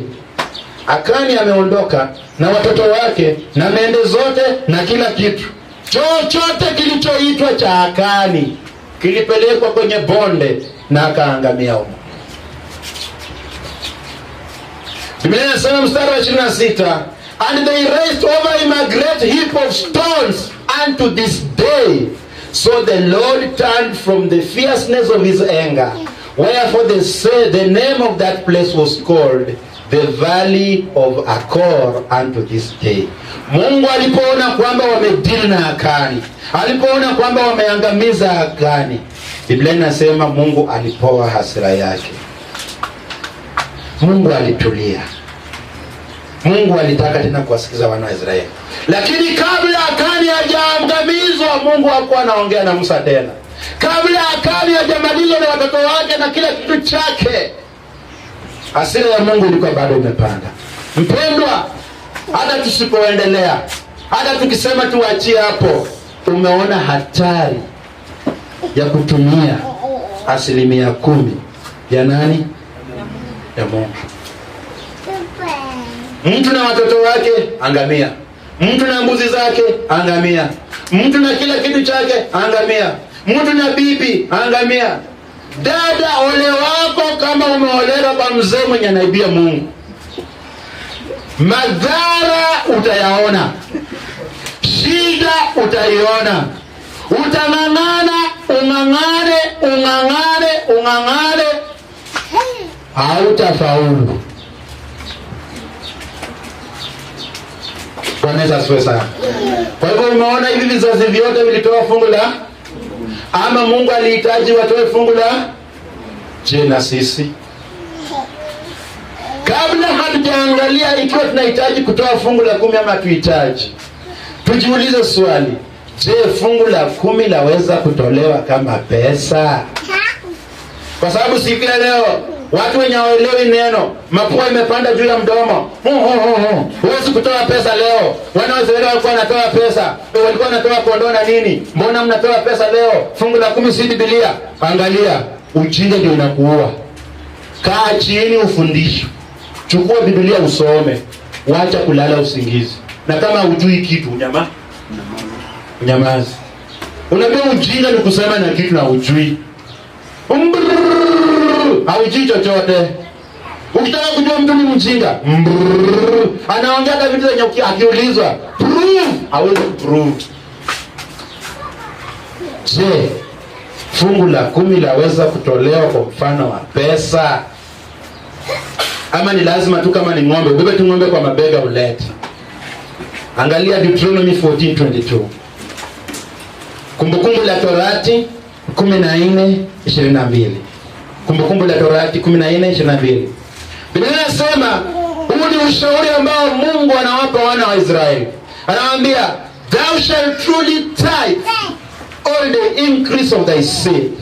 Akani ameondoka na watoto wake na mende zote na kila kitu. Chochote kilichoitwa cha Akani kilipelekwa kwenye bonde na akaangamia huko. Biblia inasema mstari wa 26, and they raised over him a great heap of stones unto this day. So the Lord turned from the fierceness of his anger. Wherefore the name of that place was called the Valley of Achor unto this day. Mungu alipoona kwamba wamedili na Akani, alipoona kwamba wameangamiza Akani, Biblia inasema Mungu alipoa hasira yake. Mungu alitulia. Mungu alitaka tena kuwasikiza wana wa Israeli. Lakini kabla Akani hajaangamizwa, Mungu hakuwa anaongea na Musa tena. Kabla Akani hajamalizwa na watoto wake na kila kitu chake, hasira ya Mungu ilikuwa bado imepanda. Mpendwa, hata tusipoendelea, hata tukisema tuachie hapo, umeona hatari ya kutumia 10% ya nani? Ya Mungu. Mtu na watoto wake angamia, mtu na mbuzi zake angamia, mtu na kila kitu chake angamia, mtu na bibi angamia. Dada, ole wako kama umeolera kwa mzee mwenye anaibia Mungu. Madhara utayaona, shida utaiona. Utang'ang'ana, ung'ang'ane, hautafaulu. Bwana Yesu asifiwe sana. Kwa hivyo umeona hivi vizazi vyote vilitoa fungu la, ama Mungu alihitaji watoe fungu la? Je, na sisi kabla hatujaangalia ikiwa tunahitaji kutoa fungu la 10 ama tuhitaji, tujiulize swali: je, fungu la 10 laweza kutolewa kama pesa? Kwa sababu siku ya leo watu wenye hawaelewi neno, mapua imepanda juu ya mdomo. Huwezi kutoa pesa leo. Wana wa Israeli walikuwa wanatoa pesa, walikuwa wanatoa kondoo na nini. Mbona mnatoa pesa leo? Fungu la 10 si Biblia. Angalia, ujinga ndio unakuua. Kaa chini ufundishe. Chukua Biblia usome. Wacha kulala usingizi. Na kama hujui kitu, nyamaza. Unaambia ujinga ni kusema na kitu na hujui. Haujui chochote. Ukitaka kujua mtu ni mjinga, anaongea hata vitu zenye akiulizwa prove, hawezi prove. Je, fungu la 10 laweza kutolewa kwa mfano wa pesa? Ama ni lazima tu kama ni ng'ombe, ubebe tu ng'ombe kwa mabega ulete? Angalia Deuteronomy 14:22. Kumbukumbu la Torati 14:22. Kumbukumbu la Torati 14:22. Biblia inasema huu ni ushauri ambao Mungu anawapa wana wa Israeli. Anawaambia, thou shalt truly tithe all the increase of thy seed,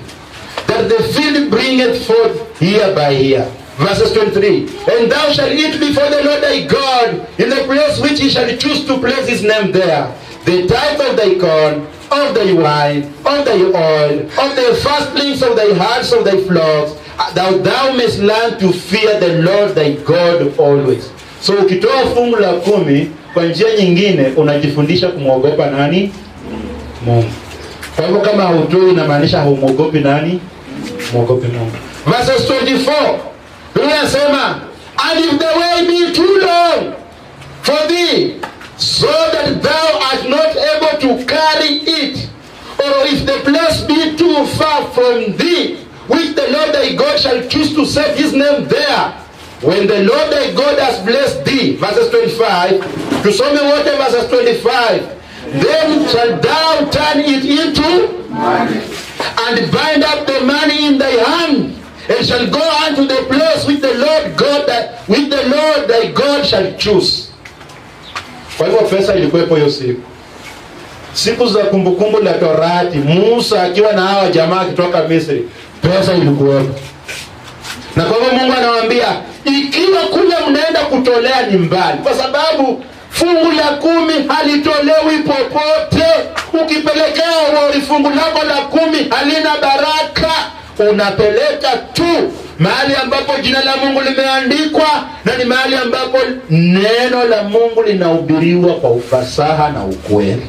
that the field bringeth forth year by year. Verses 23. And thou shalt eat before the Lord thy God in the place which he shall choose to place his name there, the tithe of thy corn, of thy wine, of thy oil, of the firstlings of thy herds, of thy flocks, thou mayst learn to fear the Lord thy God always. So ukitoa fungu la 10 kwa njia nyingine, unajifundisha kumwogopa nani? Mungu. Kwa hivyo kama hutoi inamaanisha humwogopi nani? Mwogopi Mungu. Verses 24. Biblia inasema, and if the way be too long for thee, so that thou art not able to carry it, or if the place be too far from thee, which the Lord thy God shall choose to set his name there, when the Lord thy God has blessed thee, verses 25, tusome wote verses 25, then shall thou turn it into money, and bind up the money in thy hand, and shall go unto the place which the Lord thy God shall choose. Kwa hivyo pesa ilikuwepo hiyo siku. Siku za kumbukumbu la Torati, Musa akiwa na hawa jamaa kutoka Misri, pesa ilikuwepo. Na kwa hivyo Mungu anawaambia, ikiwa kule mnaenda kutolea ni mbali, kwa sababu fungu la 10 halitolewi popote. Ukipelekea fungu lako la 10 halina baraka, unapeleka tu mahali ambapo jina la Mungu limeandikwa, na ni mahali ambapo neno la Mungu linahubiriwa kwa ufasaha na ukweli.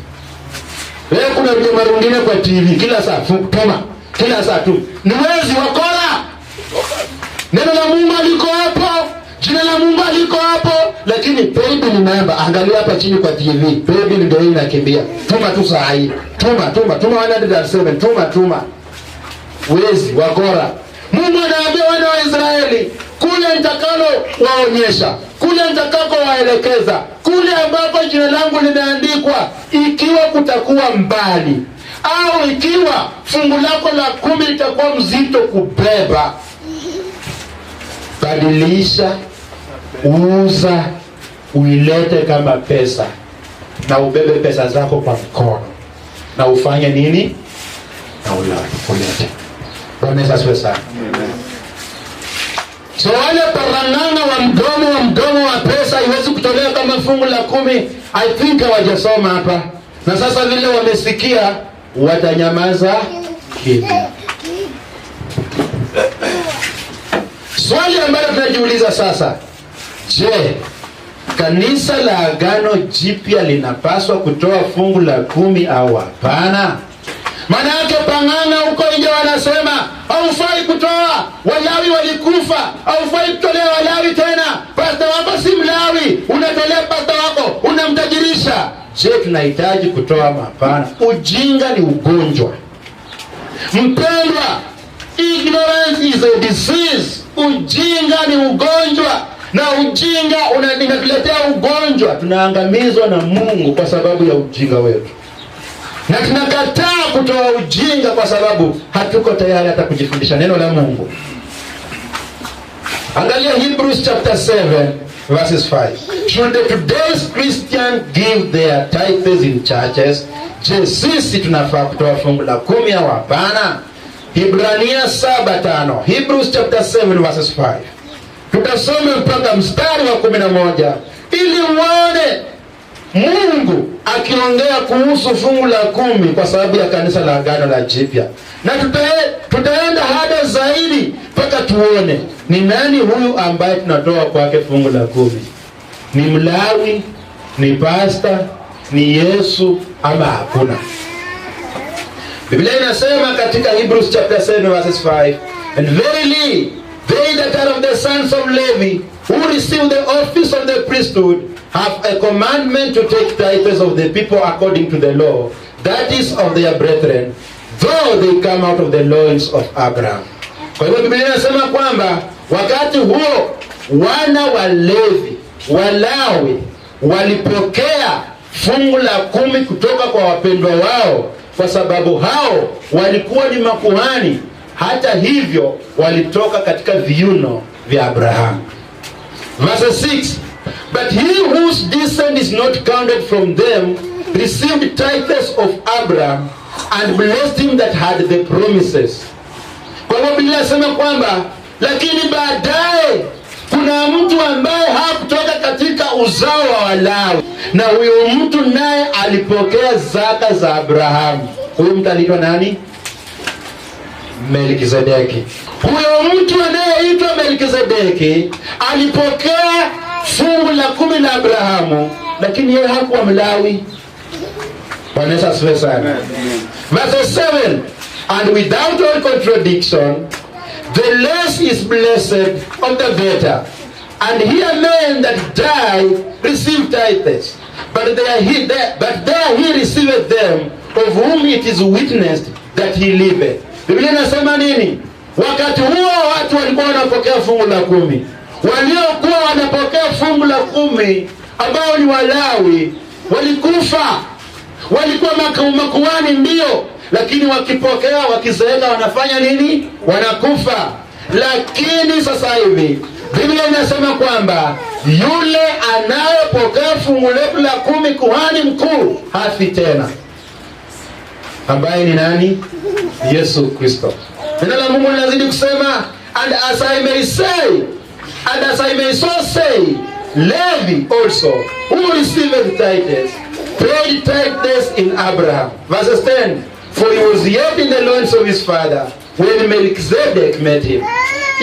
Leo kuna vyama vingine kwa TV kila saa tuma, kila saa tu ni wezi wakora. Neno la Mungu liko hapo, jina la Mungu liko hapo, lakini paybill namba, angalia hapa chini kwa TV, paybill ndio inakimbia. Tuma tu saa hii, tuma 107, tuma. Wezi wakora. Mungu anaambia wana wa Israeli, kule nitakalo waonyesha, kule nitakako waelekeza, kule ambako jina langu limeandikwa, ikiwa kutakuwa mbali au ikiwa fungu lako la 10 litakuwa mzito kubeba, badilisha, uza, uilete kama pesa, na ubebe pesa zako kwa mkono, na ufanye nini? Na ulete. Bwana Yesu asifiwe sana. So wale parangana wa mdomo wa pesa iwezi kutolewa kama fungu la 10, I think hawajasoma hapa. Na sasa vile wamesikia, watanyamaza kimya. Swali ambalo tunajiuliza sasa, je, kanisa la Agano Jipya linapaswa kutoa fungu la 10 au hapana? Maana yake pangana huko nje wanasema haufai kutoa, Walawi walikufa, haufai kutolea Walawi tena, pasta wako si Mlawi, unatolea pasta wako, unamtajirisha. Je, tunahitaji kutoa? Hapana. Ujinga ni ugonjwa, mpendwa. Ignorance is a disease. Ujinga ni ugonjwa, na ujinga unatuletea ugonjwa. Tunaangamizwa na Mungu kwa sababu ya ujinga wetu, na tunakataa kutoa ujinga kwa sababu hatuko tayari hata kujifundisha neno la Mungu. Angalia Hebrews chapter 7 verses 5. Should the today's Christian give their tithes in churches? Je, sisi tunafaa kutoa fungu la 10 au hapana? Hibrania 7:5. Hebrews chapter 7 verses 5. Tutasoma mpaka mstari wa 11 ili uone Mungu akiongea kuhusu fungu la 10 kwa sababu ya kanisa la Agano la Jipya. Na tutaenda hada zaidi mpaka tuone ni nani huyu ambaye tunatoa kwake fungu la 10. Ni Mlawi, ni pasta, ni Yesu ama hakuna? Biblia inasema katika Hebrews chapter 7 verses 5, and verily they that are of the sons of Levi who receive the office of the priesthood have a commandment to take tithes of the people according to the law, that is of their brethren, though they come out of the loins of Abraham. Kwa hivyo Biblia inasema kwamba wakati huo wana wa Levi, Walawi, walipokea fungu la 10 kutoka kwa wapendwa wao, kwa sababu hao walikuwa ni makuhani. Hata hivyo walitoka katika viuno vya Abrahamu. Verse 6, but he whose descent is not counted from them received tithes of Abraham and blessed him that had the promises. Kwa hivyo Biblia inasema kwamba lakini baadaye kuna mtu ambaye hakutoka katika uzao wa Walawi, na huyo mtu naye alipokea zaka za Abrahamu. Huyo mtu anaitwa nani? Melkizedeki. Huyo mtu anayeitwa Melkizedeki alipokea fungu la 10 la Abrahamu, lakini yeye hakuwa Mlawi. Bwana Yesu asifiwe sana. Verse 7, and without all contradiction the less is blessed of the better, and here men that die receive tithes, but there he receiveth them of whom it is witnessed that he liveth. Biblia inasema nini? Wakati huo watu walikuwa wanapokea fungu la 10. Waliokuwa wanapokea fungu la 10 ambao ni Walawi walikufa. Walikuwa makuhani ndio, lakini wakipokea wakizeeka wanafanya nini? Wanakufa. Lakini sasa hivi Biblia inasema kwamba yule anayepokea fungu la 10, kuhani mkuu, hafi tena, ambaye ni nani? Yesu Kristo. Neno la Mungu linazidi kusema, and as I may say, and as I may so say, Levi also, who received tithes, paid tithes in Abraham. Verse 10,
for he was yet in the loins of his father when Melchizedek met him.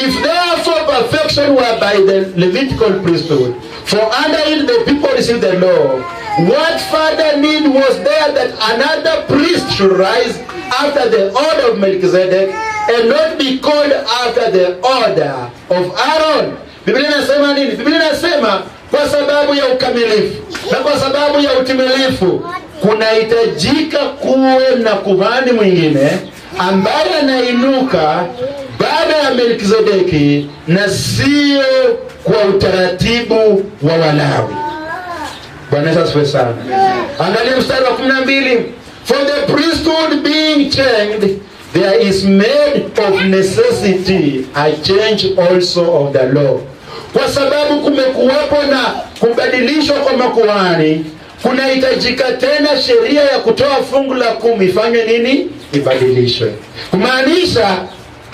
If therefore perfection were by the Levitical priesthood, for under it the people received the law, what further need was there that another priest should rise after the order of Melchizedek and not be called after the order of Aaron? Biblia inasema nini? Biblia inasema kwa sababu ya ukamilifu na kwa sababu ya utimilifu kunahitajika kuwe na kuhani mwingine ambaye anainuka baada ya Melkizedeki na sio kwa utaratibu wa Walawi. Bwana Yesu asifiwe sana. Angalia mstari wa 12. For the priesthood being changed, there is made of necessity a change also of the law. Kwa sababu kumekuwepo na kubadilishwa kwa makuhani, kunahitajika tena sheria ya kutoa fungu la 10 ifanywe nini? Ibadilishwe. Kumaanisha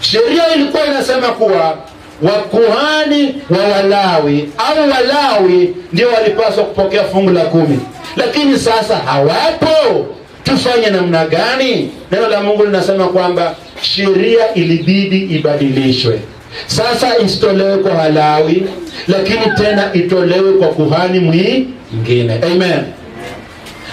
sheria ilikuwa inasema kuwa wakuhani wa Walawi au Walawi ndio walipaswa kupokea fungu la 10. Lakini sasa hawapo. Tufanye namna gani? Neno la Mungu linasema kwamba sheria ilibidi ibadilishwe. Sasa isitolewe kwa Walawi, lakini tena itolewe kwa kuhani mwingine. Amen.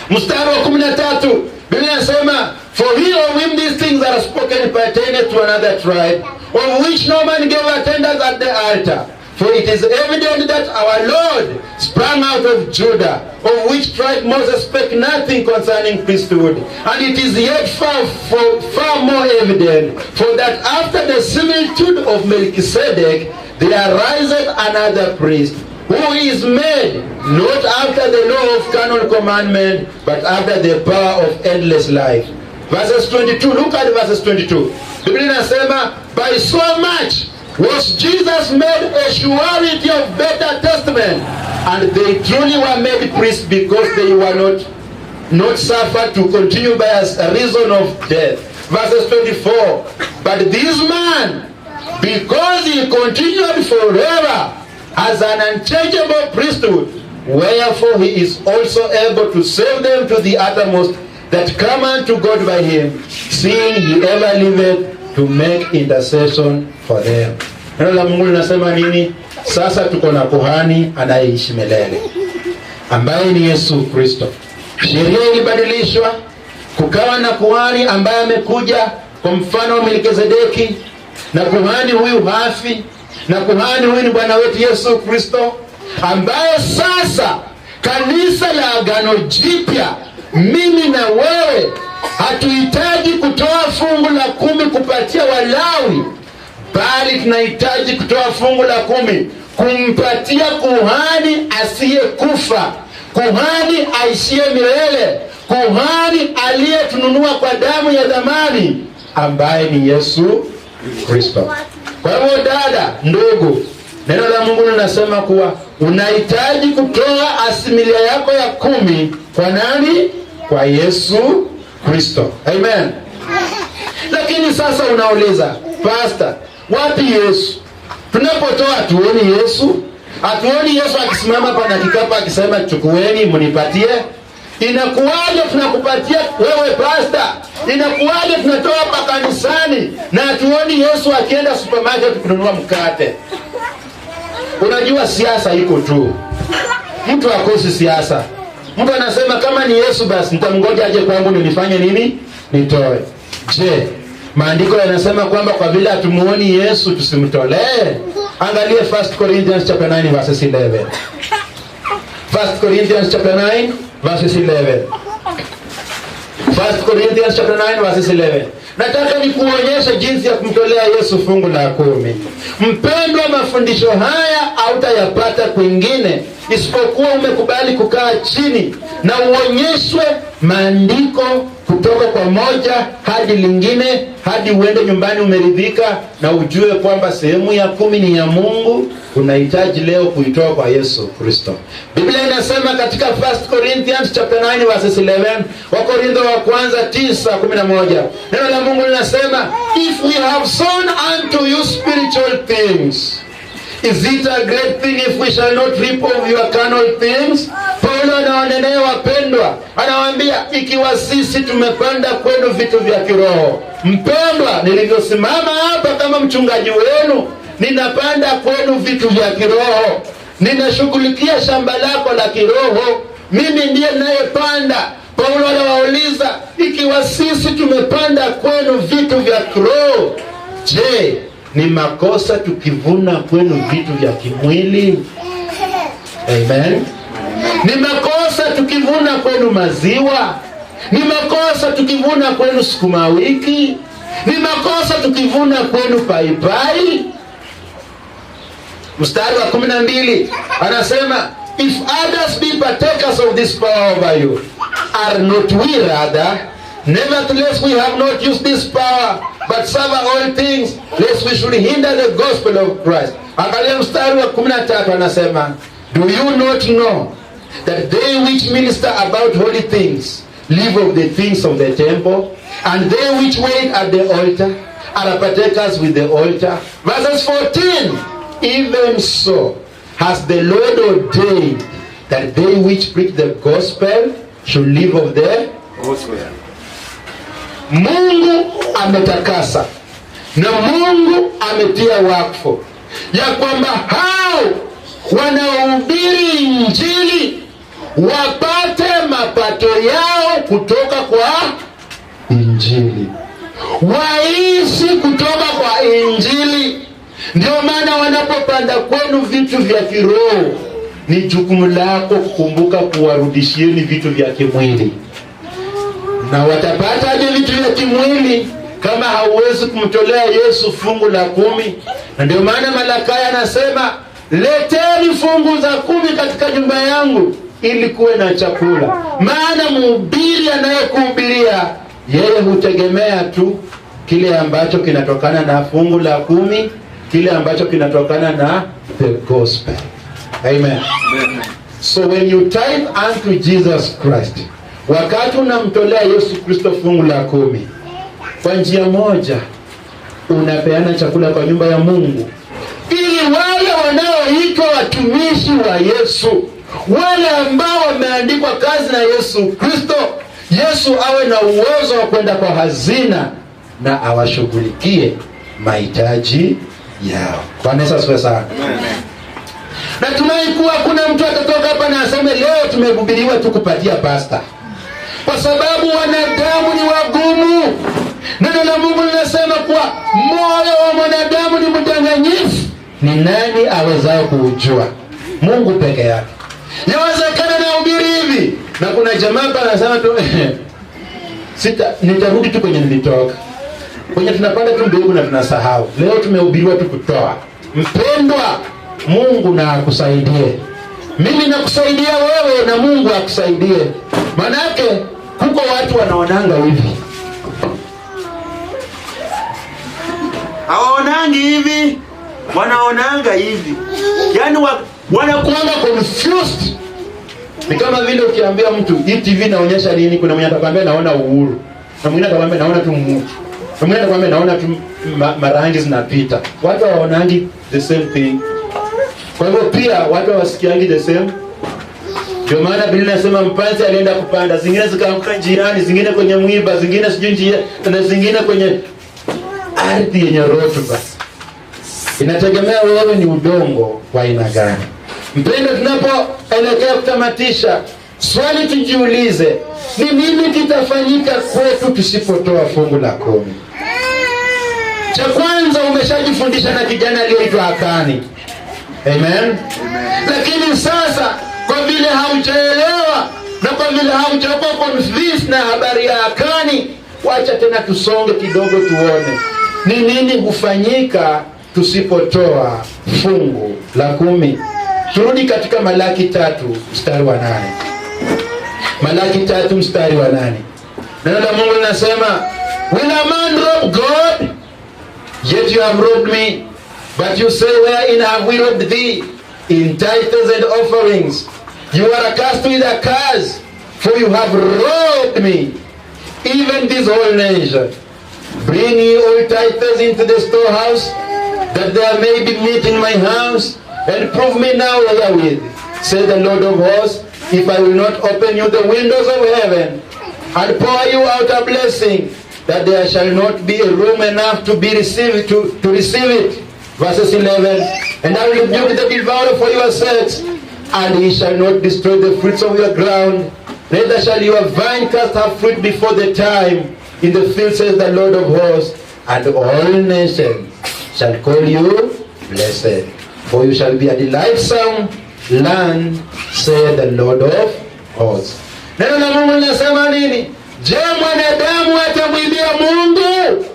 Mstari wa 13, Biblia inasema, for he of whom these things are spoken pertaineth to another tribe, of which no man gave attendance at the altar. For it is evident that our Lord sprang out of Judah, of which tribe Moses spake nothing concerning priesthood. And it is yet far more evident, for that after the similitude of Melchizedek, there ariseth another priest, who is made not after the law of carnal commandment, but after the power of endless life. Verses 22, look at verses 22. Biblia inasema, by so much was Jesus made a surety of better testament, and they truly were made priests because they were not suffered to continue by a reason of death. Verses 24, but this man, because he continued forever as an unchangeable priesthood, wherefore he is also able to save them to the uttermost that come unto God by him, seeing he ever liveth to make intercession for them. Neno la Mungu linasema nini? Sasa tuko na kuhani anayeishi milele ambaye ni Yesu Kristo. Sheria ilibadilishwa, kukawa na kuhani ambaye amekuja kwa mfano wa Melkizedeki, na kuhani huyu hafi, na kuhani huyu ni Bwana wetu Yesu Kristo, ambaye sasa kanisa la Agano Jipya, mimi na wewe hatuhitaji kutoa fungu la 10 kupatia Walawi, bali tunahitaji kutoa fungu la 10 kumpatia kuhani asiyekufa, kuhani aishie milele, kuhani aliyetununua kwa damu ya dhamani, ambaye ni Yesu Kristo. Kwa hivyo dada, ndugu, neno la Mungu linasema kuwa unahitaji kutoa asilimia yako ya 10 kwa nani? Kwa Yesu Kristo. Amen. Lakini sasa unauliza, pastor, wapi Yesu? Tunapotoa hatuoni Yesu. Hatuoni Yesu akisimama hapa na kikapu akisema chukueni mnipatie. Inakuwaje tunakupatia wewe pastor? Inakuwaje tunatoa hapa kanisani na hatuoni Yesu akienda supermarket kununua mkate? Unajua siasa iko tu. Mtu akosi siasa. Mtu anasema kama ni Yesu basi nitamngoja aje kwangu nifanye nini? Nitoe. Je, maandiko yanasema kwamba kwa vile hatumuoni Yesu tusimtolee? Angalia 1 Corinthians chapter 9 verse 11. 1 Corinthians chapter 9 verse 11. 1 Corinthians chapter 9 verse 11. Nataka nikuonyeshe jinsi ya kumtolea Yesu fungu la 10. Mpendwa, mafundisho haya hautayapata kwingine isipokuwa umekubali kukaa chini na uonyeshwe maandiko kutoka kwa moja hadi lingine, hadi uende nyumbani umeridhika na ujue kwamba sehemu ya 10 ni ya Mungu, unahitaji leo kuitoa kwa Yesu Kristo. Biblia inasema katika 1 Corinthians chapter 9 verses 11, Wakorintho wa kwanza 9:11. Neno la Mungu linasema, if we have sown unto you spiritual things,
Is it a great thing if we shall not reap of your carnal things? Paulo anawanenea wapendwa, anawaambia ikiwa sisi tumepanda kwenu vitu vya kiroho. Mpendwa, nilivyosimama hapa kama mchungaji wenu, ninapanda kwenu vitu vya kiroho. Ninashughulikia shamba lako la kiroho. Mimi ndiye ninayepanda. Paulo anawauliza, ikiwa sisi tumepanda kwenu vitu vya kiroho, je, ni makosa tukivuna kwenu vitu vya kimwili? Amen. Ni makosa tukivuna kwenu maziwa? Ni makosa tukivuna kwenu sukuma wiki? Ni makosa tukivuna kwenu paipai? Mstari wa 12 anasema, if others be partakers of this power over you, are not we rather? Nevertheless we have not used this power, but suffer all things, lest we should hinder the gospel of Christ. Angalia mstari wa 13 anasema, do you not know that they which minister about holy things live of the things of the temple, and they which wait at the altar are partakers with the altar? Verses 14, even so has the Lord ordained that they which preach the gospel should live of the gospel. Mungu ametakasa na Mungu ametia wakfu ya kwamba hao wanaohubiri Injili wapate mapato yao kutoka kwa Injili, waishi kutoka kwa Injili. Ndio maana wanapopanda kwenu vitu vya kiroho, ni jukumu lako kukumbuka kuwarudishieni vitu vya kimwili. Na watapata aje vitu vya kimwili kama hauwezi kumtolea Yesu fungu la 10? Na ndio maana Malakaya anasema, leteni fungu za 10 katika nyumba yangu ili kuwe na chakula. Maana mhubiri anayekuhubiria yeye hutegemea tu kile ambacho kinatokana na fungu la 10, kile ambacho kinatokana na the gospel. Amen. So when you tithe unto Jesus Christ, wakati unamtolea Yesu Kristo fungu la 10, kwa njia moja unapeana chakula kwa nyumba ya Mungu, ili wale wanaoitwa watumishi wa Yesu, wale ambao wameandikwa kazi na Yesu Kristo, Yesu awe na uwezo wa kwenda kwa hazina na awashughulikie mahitaji yao. Bwana Yesu asifiwe sana. Natumai kuwa kuna mtu atatoka hapa na aseme leo tumehubiriwa tu kupatia pasta, kwa sababu wanadamu ni wagumu. Neno la Mungu linasema kuwa moyo wa mwanadamu ni mdanganyifu. Ni nani awezao kuujua? Mungu peke yake. Yawezekana na hubiri hivi na kuna jamaa hapa anasema tu nitarudi tu kwenye nilitoka. Kwenye tunapanda tu mbegu na tunasahau. Leo tumehubiriwa tu kutoa. Mpendwa, Mungu na akusaidie. Mimi nakusaidia wewe na Mungu akusaidie. Manake huko watu wanaonanga hivi, hawaonangi hivi, wanaonanga hivi. Yaani wanakuanga confused. Ni kama vile ukiambia mtu hii TV inaonyesha nini, kuna mwenye atakwambia naona uhuru, na mwingine atakwambia naona tu mtu, na mwingine atakwambia naona tu marangi zinapita. Watu hawaonangi the same thing. Kwa hivyo pia watu hawasikiangi the same. Ndio maana Biblia inasema mpanzi alienda kupanda, zingine zikaanguka njiani, zingine kwenye mwiba, zingine sijui njia, na zingine kwenye ardhi yenye rutuba. Inategemea wewe ni udongo wa aina gani. Mpendwa, tunapoelekea kutamatisha, swali tujiulize, ni nini kitafanyika kwetu tusipotoa fungu la 10? Cha kwanza umeshajifundisha na kijana aliyeitwa Akani. Amen. Lakini sasa kwa vile haujaelewa na kwa vile haujakuwa convinced na habari ya Akani, wacha tena tusonge kidogo tuone ni nini hufanyika tusipotoa fungu la 10. Turudi katika Malaki 3 mstari wa 8. Malaki 3 mstari wa 8. Neno la Mungu linasema, will a man rob God? Yet you have robbed me. But you say, wherein have we robbed thee? In tithes and offerings. You are accursed with a curse, for you have robbed me, even this whole nation. Bring ye all tithes into the storehouse,
that there may be meat in my house, and prove me now herewith, said the Lord of hosts, if I will not open you the windows of heaven, and pour you out a blessing, that there shall not be room enough to be received to receive it. Verses 11, and I will rebuke the devourer for your sakes, and he shall not destroy the fruits of your ground, neither shall your vine cast her fruit before the time in the field, says the Lord of hosts, and all nations shall call you blessed, for you shall be a delightsome land, said the Lord of hosts. Neno la Mungu linasema nini? Je, mwanadamu atamwibia Mungu?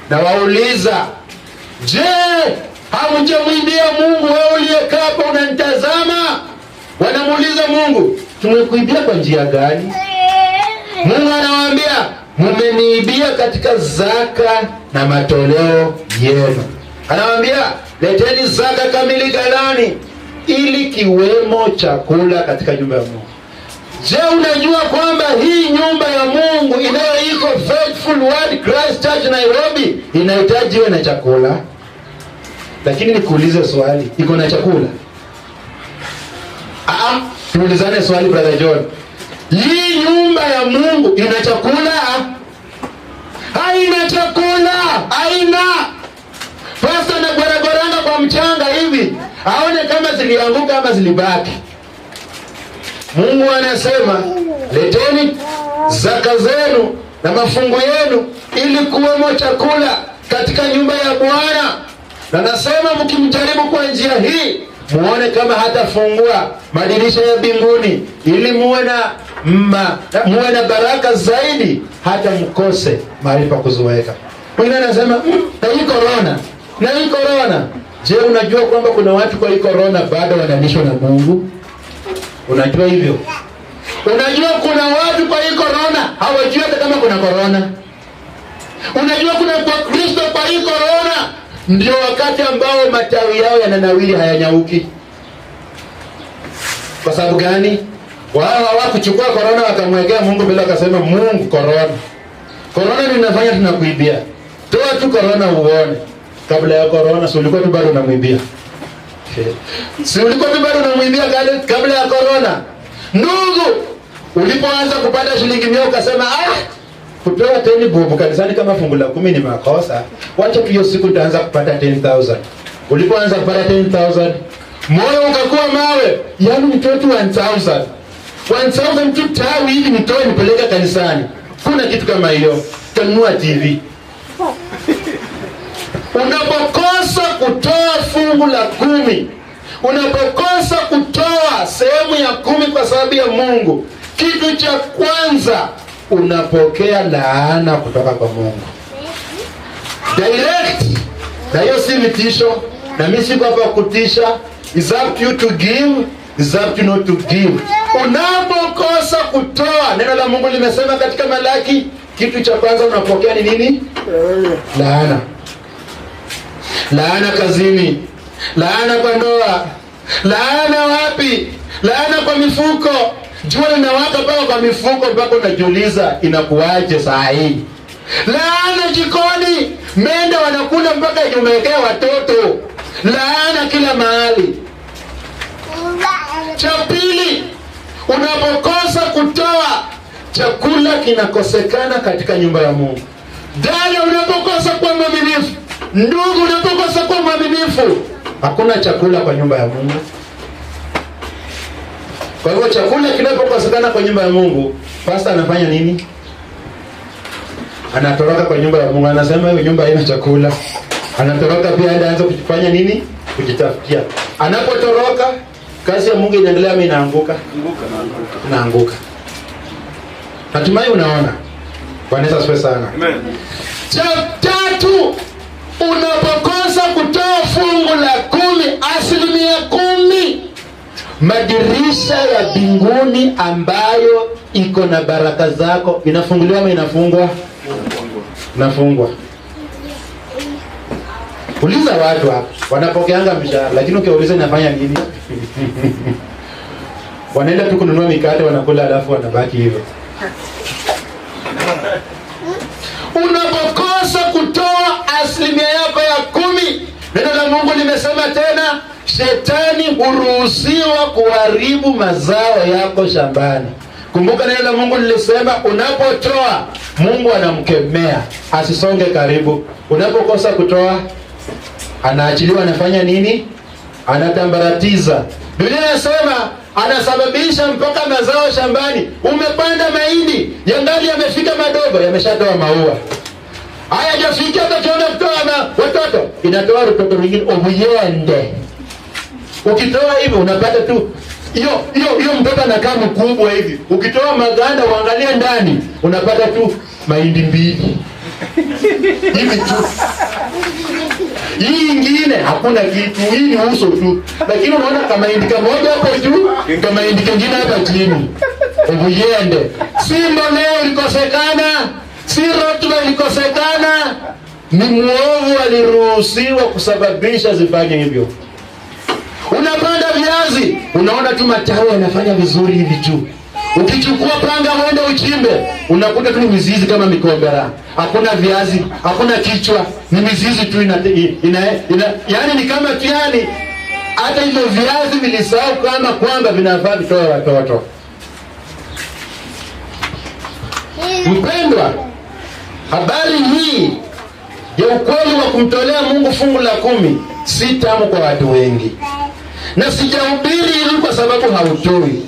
Na wauliza, je, hamjamwibia Mungu? Wewe uliyekaa hapa unanitazama, wanamuuliza Mungu, tumekuibia kwa njia gani? Mungu anawaambia, mmeniibia katika zaka na matoleo yenu. Anawaambia, leteni zaka kamili ghalani, ili kiwemo chakula katika nyumba ya Mungu. Je, unajua kwamba hii nyumba ya Mungu inayoitwa Faithful Word Christ Church Nairobi inahitaji iwe na chakula? Lakini nikuulize swali, iko na chakula? Tuulizane swali, Brother John. Hii nyumba ya Mungu ina chakula? Haina chakula, haina. Pastor na goragoranga kwa mchanga hivi, aone kama zilianguka ama zilibaki. Mungu anasema, leteni zaka zenu na mafungu yenu ili kuwemo chakula katika nyumba ya Bwana. Na nasema mkimjaribu kwa njia hii, muone kama hatafungua madirisha ya mbinguni ili muwe na baraka zaidi, hata mkose mahali pa kuziweka. Mwingine anasema, na hii corona. Je, unajua kwamba kuna watu kwa hii corona bado wanalishwa na Mungu? Unajua hivyo? Unajua kuna watu kwa hii corona hawajui hata kama kuna corona. Unajua kuna kwa Kristo kwa hii corona ndio wakati ambao matawi yao yananawili, hayanyauki. Kwa sababu gani? Wao hawakuchukua corona wakamwekea Mungu bila akasema, Mungu, corona ni inafanya tunakuibia. Toa tu corona uone. Kabla ya corona si ulikuwa tu bado unamwibia? Si ulikuwa tu bado unamwibia kabla ya corona? Ndugu, ulipoanza kupata shilingi 100 ukasema, kutoa 10 bob kanisani kama fungu la 10 ni makosa. Wacha hiyo siku utaanza kupata 10,000. Ulipoanza kupata 10,000, moyo ukakuwa mawe. Yaani nitoe tu 1,000. 1,000 tu tawi hivi nitoe nipeleke kanisani. Kuna kitu kama hiyo. Tanunua TV. Unapokosa kutoa fungu la 10, unapokosa kutoa sehemu ya 10 kwa sababu ya Mungu, kitu cha kwanza unapokea laana kutoka kwa Mungu. Direct. Na hiyo si vitisho, na mimi siko hapa kutisha. It's up to you to give, it's up to you not to give. Unapokosa kutoa, neno la Mungu limesema katika Malaki, kitu cha kwanza unapokea ni nini? Laana. Laana kazini, laana kwa ndoa, laana wapi? Laana kwa mifuko. Jua linawaka mpaka kwa mifuko, mpaka unajiuliza inakuaje saa hii. Laana jikoni, menda wanakula mpaka umewekea watoto. Laana kila mahali. Cha pili, unapokosa kutoa, chakula kinakosekana katika nyumba ya Mungu. Dada, unapokosa kuwa mwaminifu, ndugu, unapokosa kuwa mwaminifu, hakuna chakula kwa nyumba ya Mungu. Kwa hivyo chakula kinapokosekana kwa nyumba ya Mungu, pastor anafanya nini? Anatoroka kwa nyumba ya Mungu, anasema hiyo nyumba haina chakula. Anatoroka pia aende aanze kufanya nini? Kujitafutia. Anapotoroka, kazi ya Mungu inaendelea, mimi naanguka. Hatimaye unaona. Bwana Yesu asifiwe sana. Amen. Cha tatu, unapokosa kutoa fungu la 10, 10%, madirisha ya mbinguni ambayo iko na baraka zako inafunguliwa ama inafungwa? Inafungwa. Uliza watu hapa, wanapokeanga mshahara, lakini ukiuliza inafanya nini? Wanaenda tu kununua mikate wanakula, alafu wanabaki hivyo. Unapokosa kutoa 10% yako ya 10, neno
Shetani huruhusiwa kuharibu mazao yako shambani. Kumbuka neno la Mungu lilisema unapotoa Mungu anamkemea asisonge karibu. Unapokosa kutoa anaachiliwa, anafanya nini? Anatambaratiza. Biblia inasema anasababisha mpaka mazao shambani. Umepanda mahindi, yangali yamefika madogo, yameshatoa maua. Haya hajafikia hata kutoa watoto, inatoa watoto wengine obuyende. Ukitoa hivi unapata tu hiyo mtoto anakaa mkubwa hivi. Ukitoa maganda uangalie ndani, unapata tu mahindi mbili hivi tu. Hii ingine hakuna kitu, hii ni uso tu. Lakini unaona kama mahindi kamoja hapo juu, kama mahindi kingine hapa chini. Ubuyende. Si mbolea ilikosekana, si rotuba ilikosekana. Ni muovu aliruhusiwa kusababisha zifanye hivyo. Unapanda viazi, unaona tu matawi yanafanya vizuri hivi tu. Ukichukua panga uende uchimbe, unakuta tu mizizi kama mikombera. Hakuna viazi, hakuna kichwa, ni mizizi tu yani ni kama tiani. Hata hivyo viazi vilisahau kama kwamba vinafaa vitoe watoto. Mpendwa, habari hii ya ukweli wa kumtolea Mungu fungu la 10 si tamu kwa watu wengi. Na sijahubiri ili kwa sababu hautoi,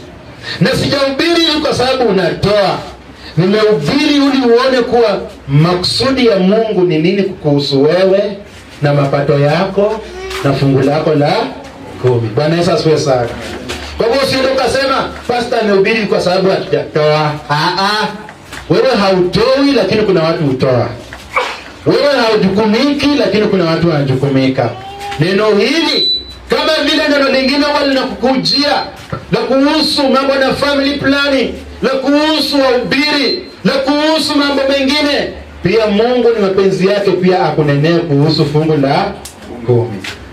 na sijahubiri ili kwa sababu unatoa. Nimehubiri ili uone kuwa maksudi ya Mungu ni nini kukuhusu wewe na mapato yako na fungu lako la 10. Bwana Yesu asifiwe sana. Kwa hivyo usiende ukasema pastor amehubiri kwa sababu hatujatoa. Wewe hautoi, lakini kuna watu hutoa. Wewe haujukumiki, lakini kuna watu wanajukumika. Neno hili kama vile neno lingine wale linakukujia la kuhusu mambo na family planning, la kuhusu wahubiri, la kuhusu mambo mengine, pia Mungu ni mapenzi yake pia akunenea kuhusu fungu la 10.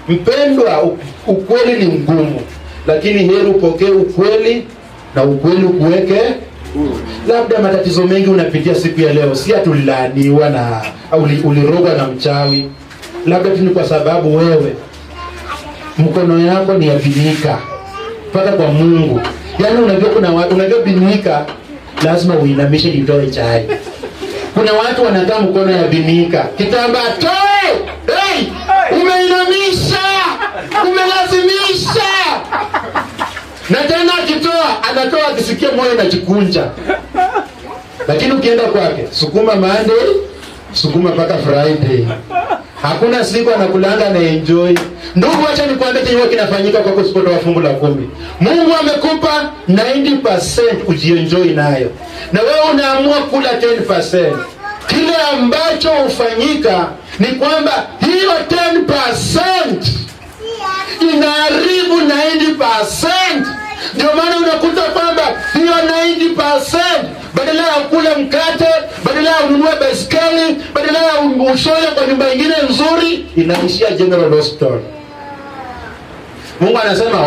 Mpendwa, ukweli ni ngumu, lakini heri upokee ukweli na ukweli ukuweke. Labda matatizo mengi unapitia siku ya leo, si atulaaniwa na au ulirogwa na mchawi. Labda tu ni kwa sababu wewe mkono yako ni yabinika mpaka kwa Mungu. Yaani unajua kuna watu binika lazima uinamishe nitoe chai. Kuna watu wanakaa mkono yabinika. Kitambaa toe! Hey! Umeinamisha! Umelazimisha! Na tena akitoa, anatoa akisikia moyo unajikunja. Lakini ukienda kwake, sukuma Monday, sukuma mpaka Friday. Hakuna siku anakulanga na enjoy. Ndugu, acha nikwambie chenye kinafanyika kwako usipotoa fungu la 10. Mungu amekupa 90% ujienjoy nayo, na wewe unaamua kula 10%. Kile ambacho hufanyika ni kwamba hiyo 10% inaharibu 90%. Ndio maana unakuta kwamba hiyo 90% badala ya kula mkate, badala ya ununue baiskeli, badala ya ushole kwa nyumba nyingine nzuri, inaishia General Hospital. Mungu anasema,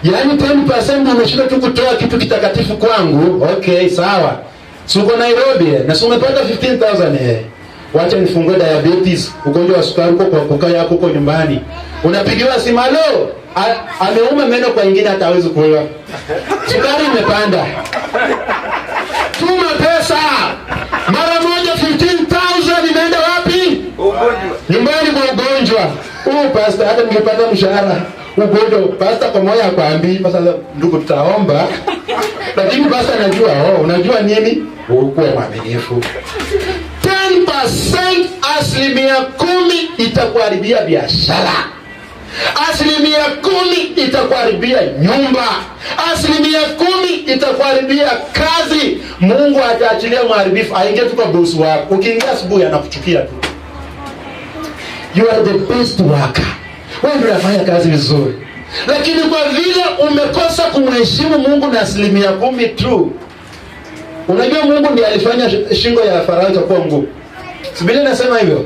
yaani 10% umeshinda tu kutoa kitu kitakatifu kwangu. Okay, sawa. Suko Nairobi na umepata 15,000 Wacha nifungue diabetes, ugonjwa wa sukari kwa kukaa yako huko nyumbani. Unapigiwa simu, halo, ameuma meno kwa ingine hata hawezi kula. Sukari imepanda. Tuma pesa. Mara moja 15,000 inaenda wapi? Ugonjwa. Nyumbani kwa ugonjwa. Pastor, hata nimepata mshahara. Ugonjwa, pastor kwa moyo akwambii, sasa ndugu tutaomba. Lakini pastor anajua, unajua nini? Ukuwe mwaminifu. 10%, 10% itakuharibia biashara. 10% itakuharibia nyumba. 10% itakuharibia kazi. Mungu ataachilia mharibifu aingie tu kwa boss wako. Ukiingia asubuhi anakuchukia tu. You are the best worker. Wewe unafanya kazi vizuri. Lakini kwa vile umekosa kumheshimu Mungu na 10% tu. Unajua Mungu ndiye alifanya shingo ya Farao ikakuwa ngumu. Biblia inasema hivyo.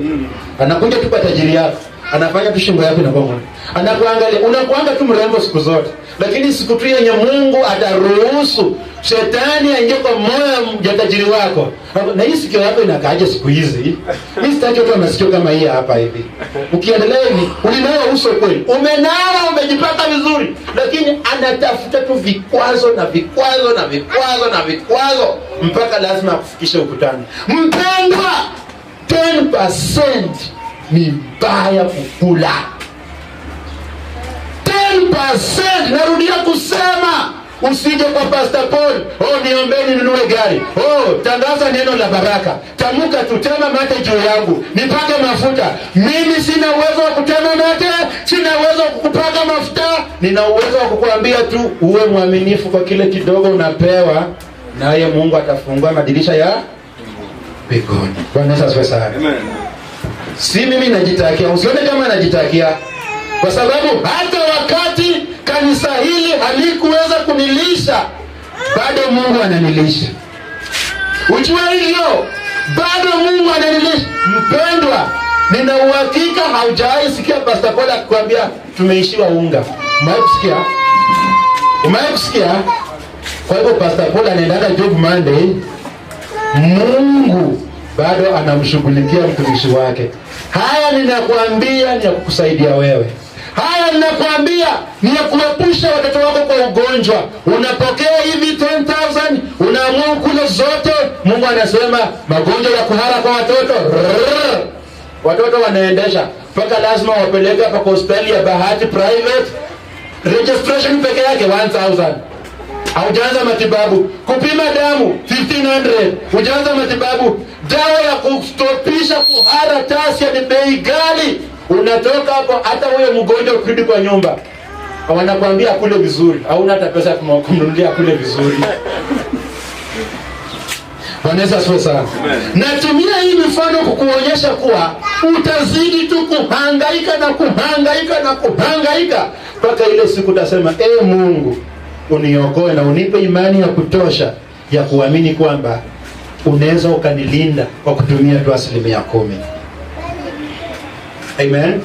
Anakuja tu kwa tajiri yako, anafanya tu shingo yako inakuwa ngumu. Anakuangalia, unakuanga tu mrembo siku zote. Lakini siku tu yenye Mungu ataruhusu
Shetani aingie kwa moyo ya tajiri wako. Na hii sikio yako inakaaje siku hizi? Mimi sitaki watu masikio kama hii hapa hivi. Ukiendelea hivi, ulinawa uso kweli. Umenawa, umejipaka vizuri, lakini anatafuta tu vikwazo na vikwazo na vikwazo na vikwazo mpaka lazima akufikishe ukutani. Mpendwa, 10% ni mbaya kukula. 10%, narudia kusema, usije kwa Pastor Paul, niombeni ninunue gari. Tangaza neno la baraka. Tamuka tutema mate juu yangu, nipake mafuta. Mimi sina uwezo wa kutema mate, sina uwezo wa kukupaka mafuta. Nina uwezo wa kukuambia tu uwe mwaminifu kwa kile kidogo unapewa, naye Mungu atafungua madirisha ya mbinguni. Bwana Yesu asifiwe sana. Amen. Si mimi najitakia, usione kama najitakia. Kwa sababu hata wakati kanisa hili halikuweza kunilisha, bado Mungu ananilisha. Ujue hivyo, bado Mungu ananilisha. Mpendwa, nina uhakika haujawahi sikia Pastor Paul akikwambia tumeishiwa unga. Umewahi kusikia? Kwa hivyo Pastor Paul anaendaga Job Monday, Mungu bado anamshughulikia mtumishi wake. Haya ninakwambia ni ya kukusaidia wewe. Haya ninakwambia ni ya kuepusha watoto wako kwa ugonjwa. Unapokea hivi 10,000, unaamua kule zote. Mungu anasema magonjwa ya kuhara kwa watoto. Watoto wanaendesha mpaka lazima wapeleke hapa kwa hospitali ya Bahati private. Registration peke yake 1,000. Haujaanza matibabu. Kupima damu 1,500. Hujaanza matibabu. Dawa ya kustopisha kuhara tasia ni bei ghali. Unatoka hapo, hata huyo mgonjwa kurudi kwa nyumba wanakuambia kule vizuri, hauna hata pesa kumnunulia kule vizuri. Bwana Yesu asifiwe sana. Natumia hii mifano kukuonyesha kuwa utazidi tu kuhangaika na kuhangaika na kuhangaika mpaka ile siku utasema, Mungu uniokoe na unipe imani ya kutosha ya kuamini kwamba unaweza ukanilinda kwa kutumia tu 10%. Amen.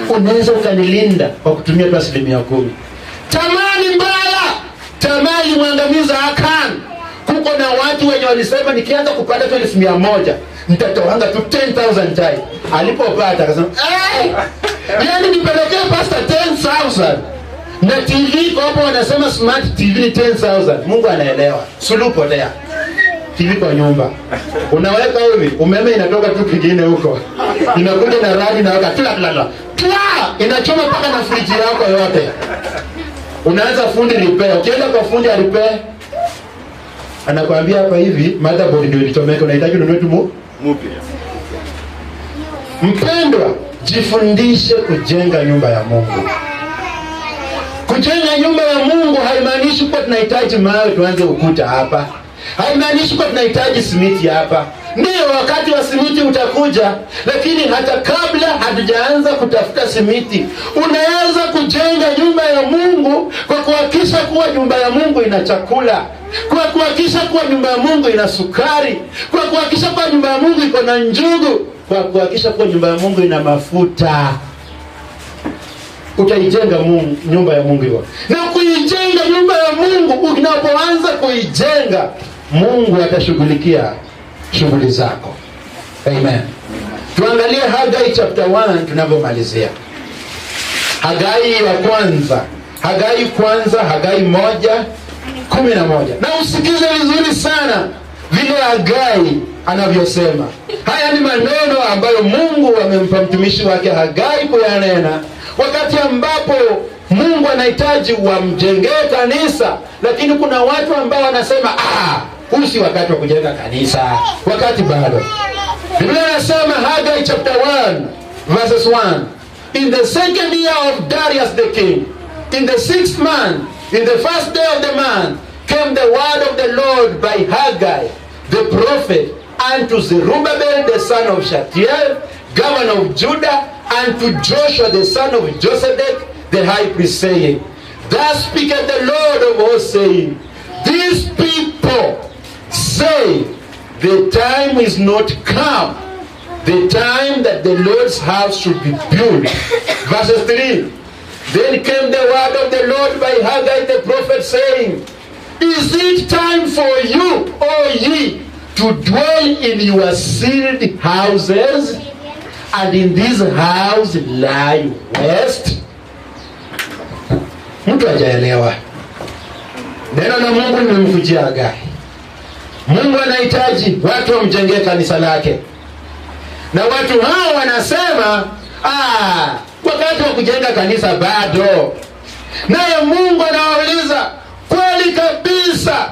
Unaweza ukanilinda kwa kutumia tu 10%. Tamani mbaya, tamani mwangamiza Akan. Kuko na watu wenye walisema nikianza kupata tu 100,000 nitatoanga tu 10,000 tai. Alipopata akasema, yaani nipelekee Pastor 10,000. Na TV kwa hapo wanasema smart TV ni 10,000. Mungu anaelewa. Sulupo lea. TV kwa nyumba. Unaweka hivi, umeme inatoka tu kingine huko. Inakuja na radi na wakati inachoma paka na friji yako yote. Unaanza fundi repair. Ukienda kwa fundi ya repair, anakuambia hapa hivi, motherboard ndio ilichomeka, unahitaji ununue tu mpya. Mpendwa, jifundishe kujenga nyumba ya Mungu. Kujenga nyumba ya Mungu haimaanishi kwa tunahitaji mawe tuanze ukuta hapa. Haimaanishi kwa tunahitaji simiti hapa. Ndio wakati wa simiti utakuja, lakini hata kabla hatujaanza kutafuta simiti, unaweza kujenga nyumba ya Mungu kwa kuhakikisha kuwa nyumba ya Mungu ina chakula, kwa kuhakikisha kuwa nyumba ya Mungu ina sukari, kwa kuhakikisha kuwa nyumba ya Mungu iko na njugu, kwa kuhakikisha kuwa nyumba ya Mungu ina mafuta. Utaijenga nyumba ya Mungu hiyo. Na kuijenga nyumba ya Mungu, unapoanza kuijenga, Mungu atashughulikia shughuli zako. Amen. Tuangalie Hagai chapter 1 tunavyomalizia. Hagai ya kwanza. Hagai 1:11. Na usikize vizuri sana vile Hagai anavyosema. Haya ni maneno ambayo Mungu amempa mtumishi wake Hagai kuyanena wakati ambapo Mungu anahitaji wamjengee kanisa, lakini kuna watu ambao wanasema huu si wakati wa kujenga kanisa, wakati bado. Biblia inasema Hagai chapter 1:1, in the second year of Darius the king, in the 6th month, in the first day of the month, came the word of the Lord by Hagai the prophet unto Zerubbabel the son of Shealtiel, governor of Judah, and to Joshua the son of Josedek the high priest, saying, thus speaketh the Lord of hosts, saying, these people say, the time is not come, the time that the Lord's house should be built. Verse 3, then came the word of the Lord by Hagai the prophet, saying,
Is it time for you, O ye, to dwell in your sealed houses, and in this house lie waste? Mtu hajaelewa. Neno la Mungu limemkujia Hagai. Mungu anahitaji watu wamjengee kanisa lake. Na watu hao wanasema, wakati wa kujenga kanisa bado. Naye Mungu anawauliza, kweli kabisa,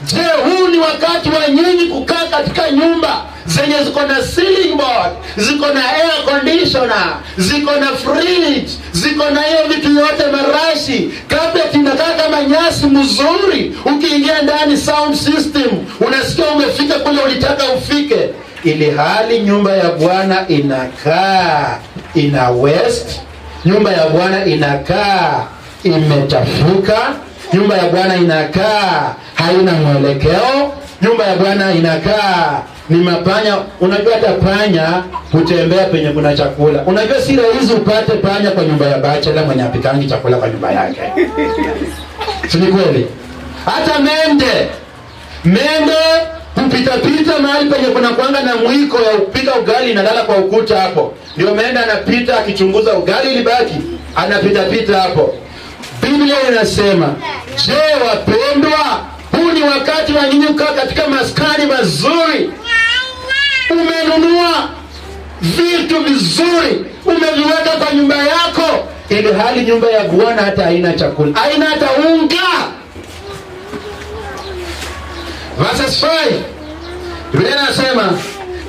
je, huu ni wakati wa nyinyi kukaa katika nyumba zenye ziko na ceiling board, ziko na air conditioner, ziko na fridge, ziko na hiyo vitu yote, marashi, carpet inakaa kama nyasi mzuri, ukiingia ndani sound system unasikia umefika kule ulitaka ufike, ili hali nyumba ya Bwana inakaa ina waste, nyumba ya Bwana inakaa imechafuka, nyumba ya Bwana inakaa haina mwelekeo, nyumba ya Bwana inakaa ni mapanya. Unajua hata panya hutembea penye kuna chakula. Unajua si rahisi upate panya kwa nyumba ya bachelor mwenye apikangi chakula kwa nyumba yake. Si ni kweli? Hata mende kupita mahali penye kuna kwanga na mwiko ya upika ugali inalala kwa ukuta hapo. Ndio mende anapita akichunguza ugali ilibaki, anapita hapo. Biblia inasema, je, wapendwa, huu ni wakati wa nyinyi kukaa katika maskani mazuri. Umenunua vitu vizuri, umeviweka kwa nyumba yako, ili hali nyumba ya Bwana hata haina chakula, haina hata unga. Verse 5, Biblia inasema,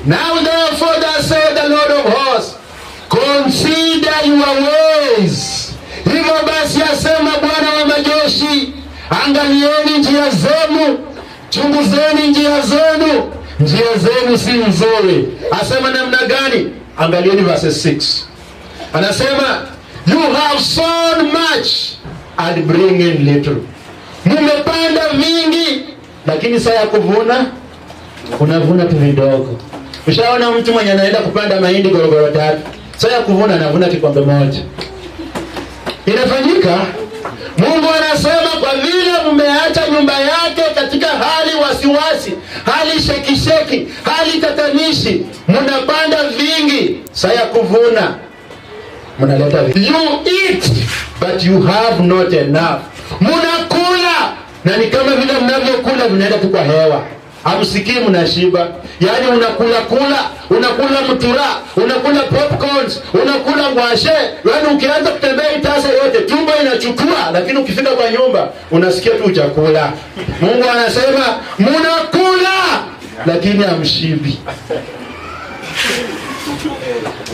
now therefore thus saith the Lord of hosts, consider your ways. Hivyo basi asema Bwana wa majeshi, angalieni njia zenu, chunguzeni njia zenu, njia zenu si nzuri. Asema namna gani? Angalieni verse 6. Anasema, you have sown much and bring in little. Mumepanda vingi, lakini saa ya kuvuna unavuna tu vidogo. Ushaona mtu mwenye anaenda kupanda mahindi gorogoro 3, saa ya kuvuna anavuna kikombe moja. Inafanyika. Mungu anasema, kwa vile mmeacha nyumba yake katika hali wasiwasi, hali shekisheki, hali tatanishi, mnapanda vingi, saa ya kuvuna mnaleta vingi. You eat but you have not enough. Mnakula na ni kama vile mnavyokula vinaenda tu kwa hewa. Hamsikii mnashiba. Yaani unakula mtura, unakula popcorns, unakula ngwashe. Yaani ukianza kutembea itasa yote tumbo inachukua, lakini ukifika kwa nyumba unasikia tu chakula. Mungu anasema mnakula lakini hamshibi.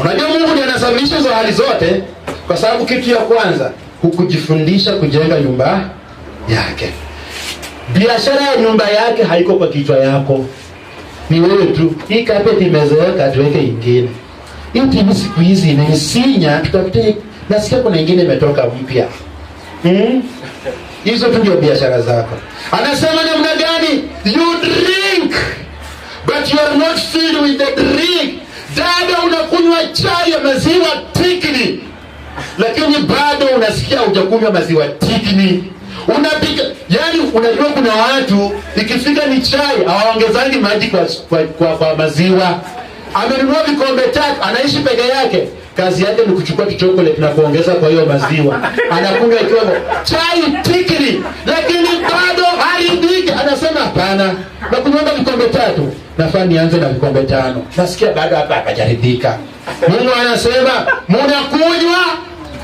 Unajua Mungu ndiye anasababisha hizo hali zote, kwa sababu kitu ya kwanza hukujifundisha kujenga nyumba yake. Biashara ya nyumba yake haiko kwa kichwa yako. Ni wewe tu. Hii carpet imezeeka, tuweke ingine. Hii TV siku hizi imesinya, tutafute. Nasikia kuna ingine imetoka mpya. Hizo tu ndio biashara zako. Anasema namna gani? You drink but you are not filled with the drink. Dada, unakunywa chai ya maziwa tikini, lakini bado unasikia hujakunywa maziwa tikini. Unapika, yani unajua kuna watu ikifika ni chai hawaongezani maji kwa maziwa. Amenunua vikombe 3, anaishi peke yake. Kazi yake ni kuchukua chocolate na kuongeza kwa hiyo maziwa. Anakunywa ikiwa chai tikiri, lakini bado haridhiki. Anasema hapana, na kunywa vikombe 3, nafaa nianze na vikombe 5. Nasikia bado hapa hajaridhika. Mungu anasema mnakunywa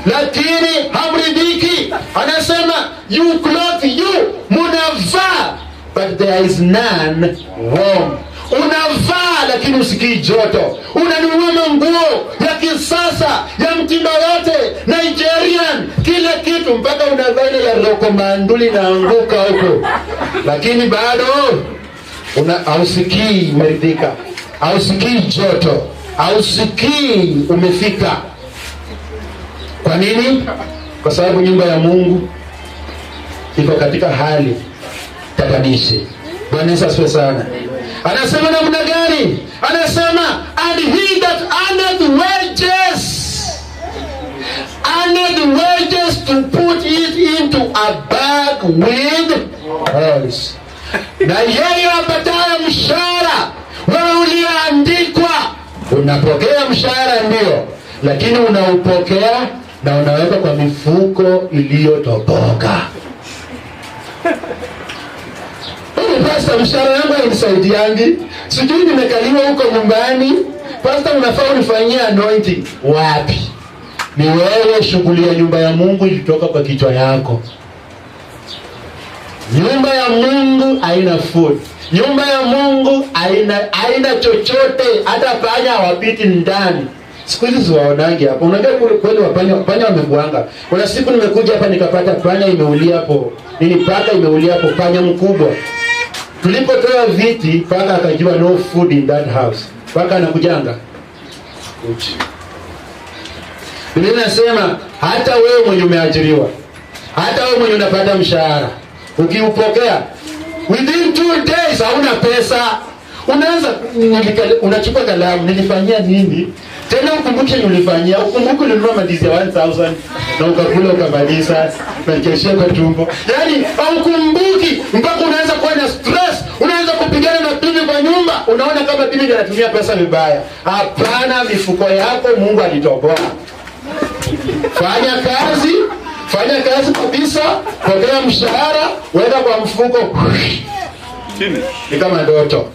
lakini hamridhiki. Anasema you clothe, you munavaa but there is none warm. Unavaa lakini usikii joto. Unanunua manguo ya kisasa ya mtindo yote Nigerian, kila kitu, mpaka unavaa ile ya roko manduli na anguka huko, lakini bado hausikii umeridhika, hausikii joto, hausikii umefika. Kwa nini? Kwa sababu nyumba ya Mungu iko katika hali tatanishi. Bwana Yesu asifiwe sana. Anasema namna gani? Anasema, and he that earneth wages to put it into a bag with Yes. Na yeye apataye mshahara, wewe uliandikwa, unapokea mshahara ndio, lakini unaupokea na unaweka kwa mifuko iliyotoboka. Pastor, mshahara yangu hainisaidiangi. Sijui nimekaliwa huko nyumbani. Pastor, unafaa unifanyie anointing. Wapi? Ni wewe, shughuli ya nyumba ya Mungu ilitoka kwa kichwa yako. Nyumba ya Mungu haina food. Nyumba ya Mungu haina chochote, hata panya hawapiti ndani. Siku hizi siwaonangi hapo. Unaambia kweli panya wamekuanga. Kuna siku nimekuja hapa nikapata panya imeulia hapo. Paka imeulia hapo, panya mkubwa. Tulipotoa viti, paka akajua no food in that house. Paka anakujanga. Biblia inasema hata wewe mwenye umeajiriwa, hata wewe mwenye unapata mshahara, ukiupokea within 2 days hauna pesa, unaanza unachukua kalamu, nilifanyia nini? Tena ukumbuke nilifanyia, ukumbuke ulinunua madizi ya 1000 na ukakula ukamaliza na kesho kwa tumbo. Yaani haukumbuki mpaka unaanza kuwa na stress, unaanza kupigana na bibi kwa nyumba, unaona kama bibi anatumia pesa vibaya. Hapana, mifuko yako Mungu alitoboa. Fanya kazi kabisa, pokea mshahara, weka kwa mfuko. Ni kama ndoto.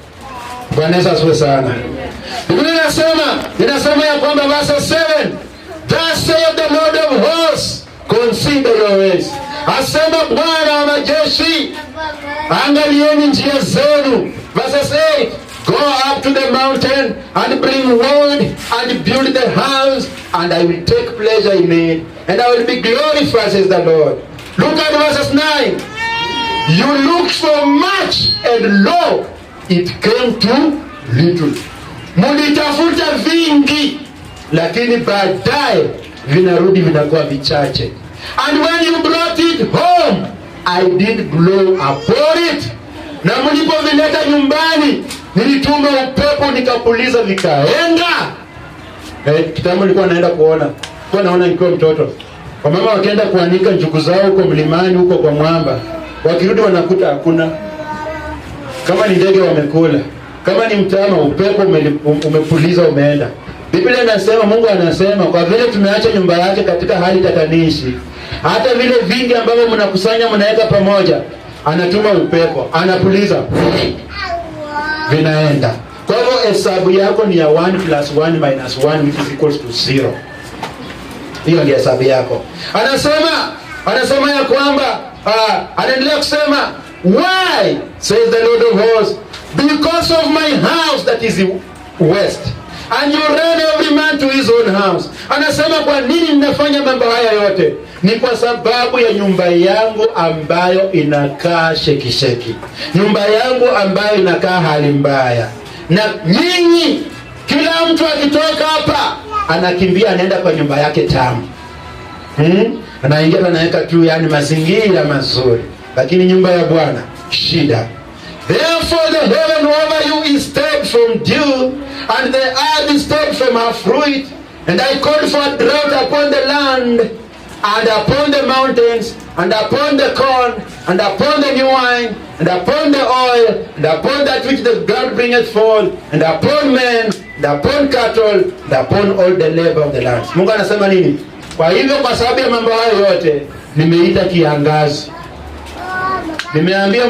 Bwana Yesu asifiwe sana. Biblia inasema ya kwamba verse 7, thus saith the Lord of hosts, consider your ways. Asema Bwana wa majeshi, angalieni njia zenu. Verse 8, go up to the mountain and bring wood and build the house, and I will take pleasure in it, and I will be glorified, says the Lord. Look at verse 9. You looked for much, and lo, it came to little. Mulitafuta vingi, lakini baadaye vinarudi vinakuwa vichache. And when you brought it home, I did blow upon it. Na mlipovileta nyumbani, nilituma upepo nikapuliza vikaenda. Kitambo nilikuwa naenda naona nikiwa mtoto. Kwa mama wakienda kuanika njugu zao huko mlimani huko kwa mwamba, wakirudi wanakuta hakuna. Kama ni ndege wamekula, kama ni mtama upepo umepuliza umeenda. Biblia inasema, Mungu anasema kwa vile tumeacha nyumba yake katika hali tatanishi, hata vile vingi ambavyo mnakusanya mnaweka pamoja, anatuma upepo, anapuliza, vinaenda. Kwa hivyo hesabu yako ni ya 1 + 1 - 1 which is equals to 0. Hiyo ndio hesabu yako. Anasema ya kwamba anaendelea kusema, why, says the Lord of hosts, because of my house that is west, and you run every man to his own house. Anasema kwa nini ninafanya mambo haya yote? Ni kwa sababu ya nyumba yangu ambayo inakaa shekisheki, nyumba yangu ambayo inakaa hali mbaya. Na nyinyi, kila mtu akitoka hapa anakimbia anaenda kwa nyumba yake tamu. Anaingia anaweka tu mazingira mazuri, lakini nyumba ya Bwana shida. Therefore the heaven over you is stayed from dew, and the earth is stayed from her fruit, and I called for a drought upon the land, and upon the mountains, and upon the corn, and upon the new wine, and upon the oil, and upon that which the ground bringeth forth, and upon men, and upon cattle, and upon all the labor of the land. Mungu anasema nini? Kwa hivyo kwa sababu ya mambo hayo yote, nimeita kiangazi. Nimeambia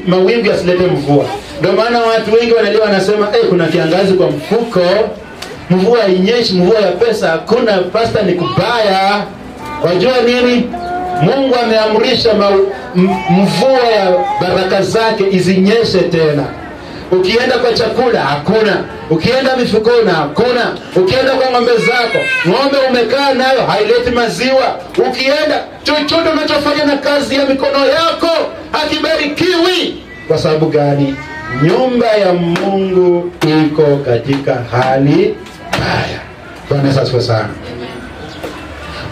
mawingu yasilete mvua. Ndio maana watu wengi wanasema kuna kiangazi kwa mfuko, mvua inyeshi, mvua ya pesa hakuna. Pastor, ni kubaya. Wajua nini? Mungu ameamrisha mvua ya baraka zake izinyeshe tena. Ukienda kwa chakula hakuna, ukienda mifukoni hakuna, ukienda kwa ng'ombe zako, ng'ombe umekaa nayo haileti maziwa, ukienda chochote unachofanya na kazi ya mikono yako hakibarikiwi. Kwa sababu gani? Nyumba ya Mungu iko katika hali mbaya. Bwana Yesu asifiwe sana.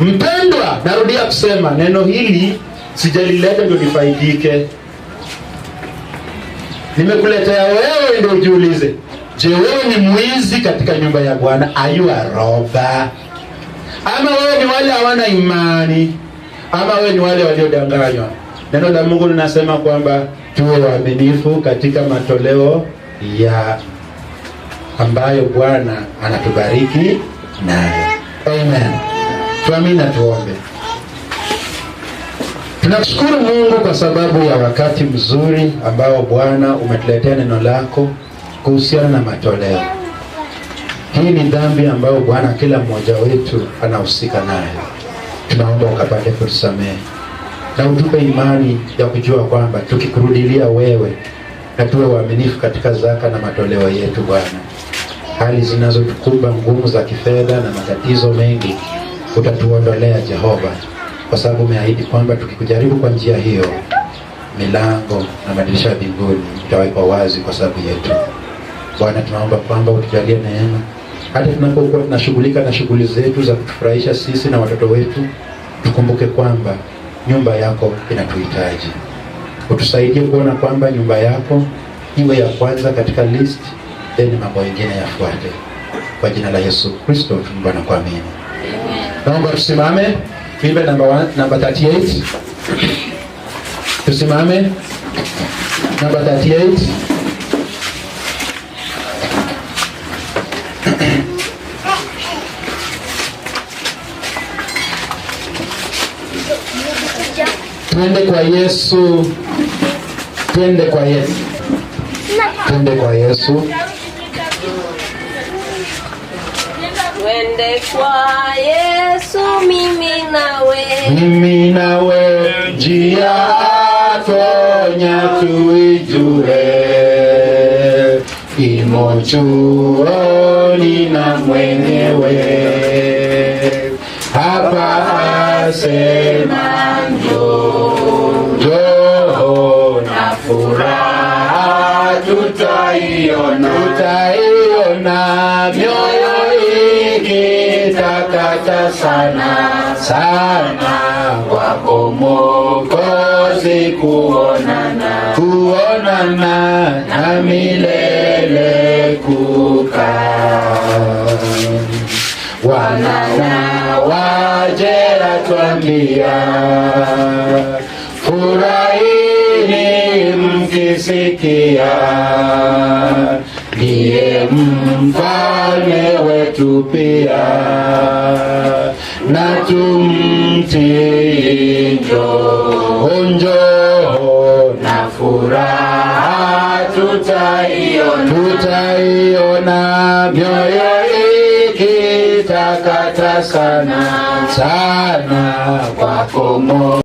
Mpendwa, narudia kusema neno hili sijalileta ndio nifaidike. Nimekuletea wewe ndio ujiulize, je, wewe ni mwizi katika nyumba ya Bwana? Are you a robber? Ama wewe ni wale hawana imani? Ama wewe ni wale waliodanganywa?
Neno la Mungu linasema kwamba tuwe waaminifu katika matoleo ya ambayo Bwana anatubariki nayo. Amen. Tuamini na tuombe. Tunashukuru Mungu kwa sababu ya wakati mzuri ambao Bwana umetuletea neno lako kuhusiana na matoleo. Hii ni dhambi ambayo Bwana kila mmoja wetu anahusika nayo. Tunaomba ukapate kutusamehe na utupe imani ya kujua kwamba tukikurudilia wewe na tuwe waaminifu katika zaka na matoleo yetu Bwana, hali zinazotukumba ngumu za kifedha na matatizo mengi utatuondolea Jehova, kwa sababu umeahidi kwamba tukikujaribu kwa njia hiyo milango na madirisha ya mbinguni itawekwa wazi kwa sababu yetu. Bwana, tunaomba kwamba utujalie neema hata tunapokuwa tunashughulika na shughuli zetu za kutufurahisha sisi na watoto wetu, tukumbuke kwamba nyumba yako inatuhitaji. Utusaidie kuona kwamba nyumba yako iwe ya kwanza katika list, then mambo mengine yafuate. Kwa jina la Yesu Kristo tunaomba na kuamini. Naomba tusimame, tuimbe namba 38. Tusimame. Namba 38. Twende kwa Yesu. Twende kwa Yesu. Twende kwa Yesu.
Twende kwa Yesu,
mimi nawe, njia tonya tuijue, imo chuoni na mwenyewe, hapa asema njoo na furaha tutaiona, mioyo ikitakata sana kwako Mwokozi, kuonana na milele kukaa. Wana waje atwambia, furahini mkisikia, ndiye mfalme wetu pia, na tumtii. Njoo na furaha tutaiona, mioyo ikitakata sana kwako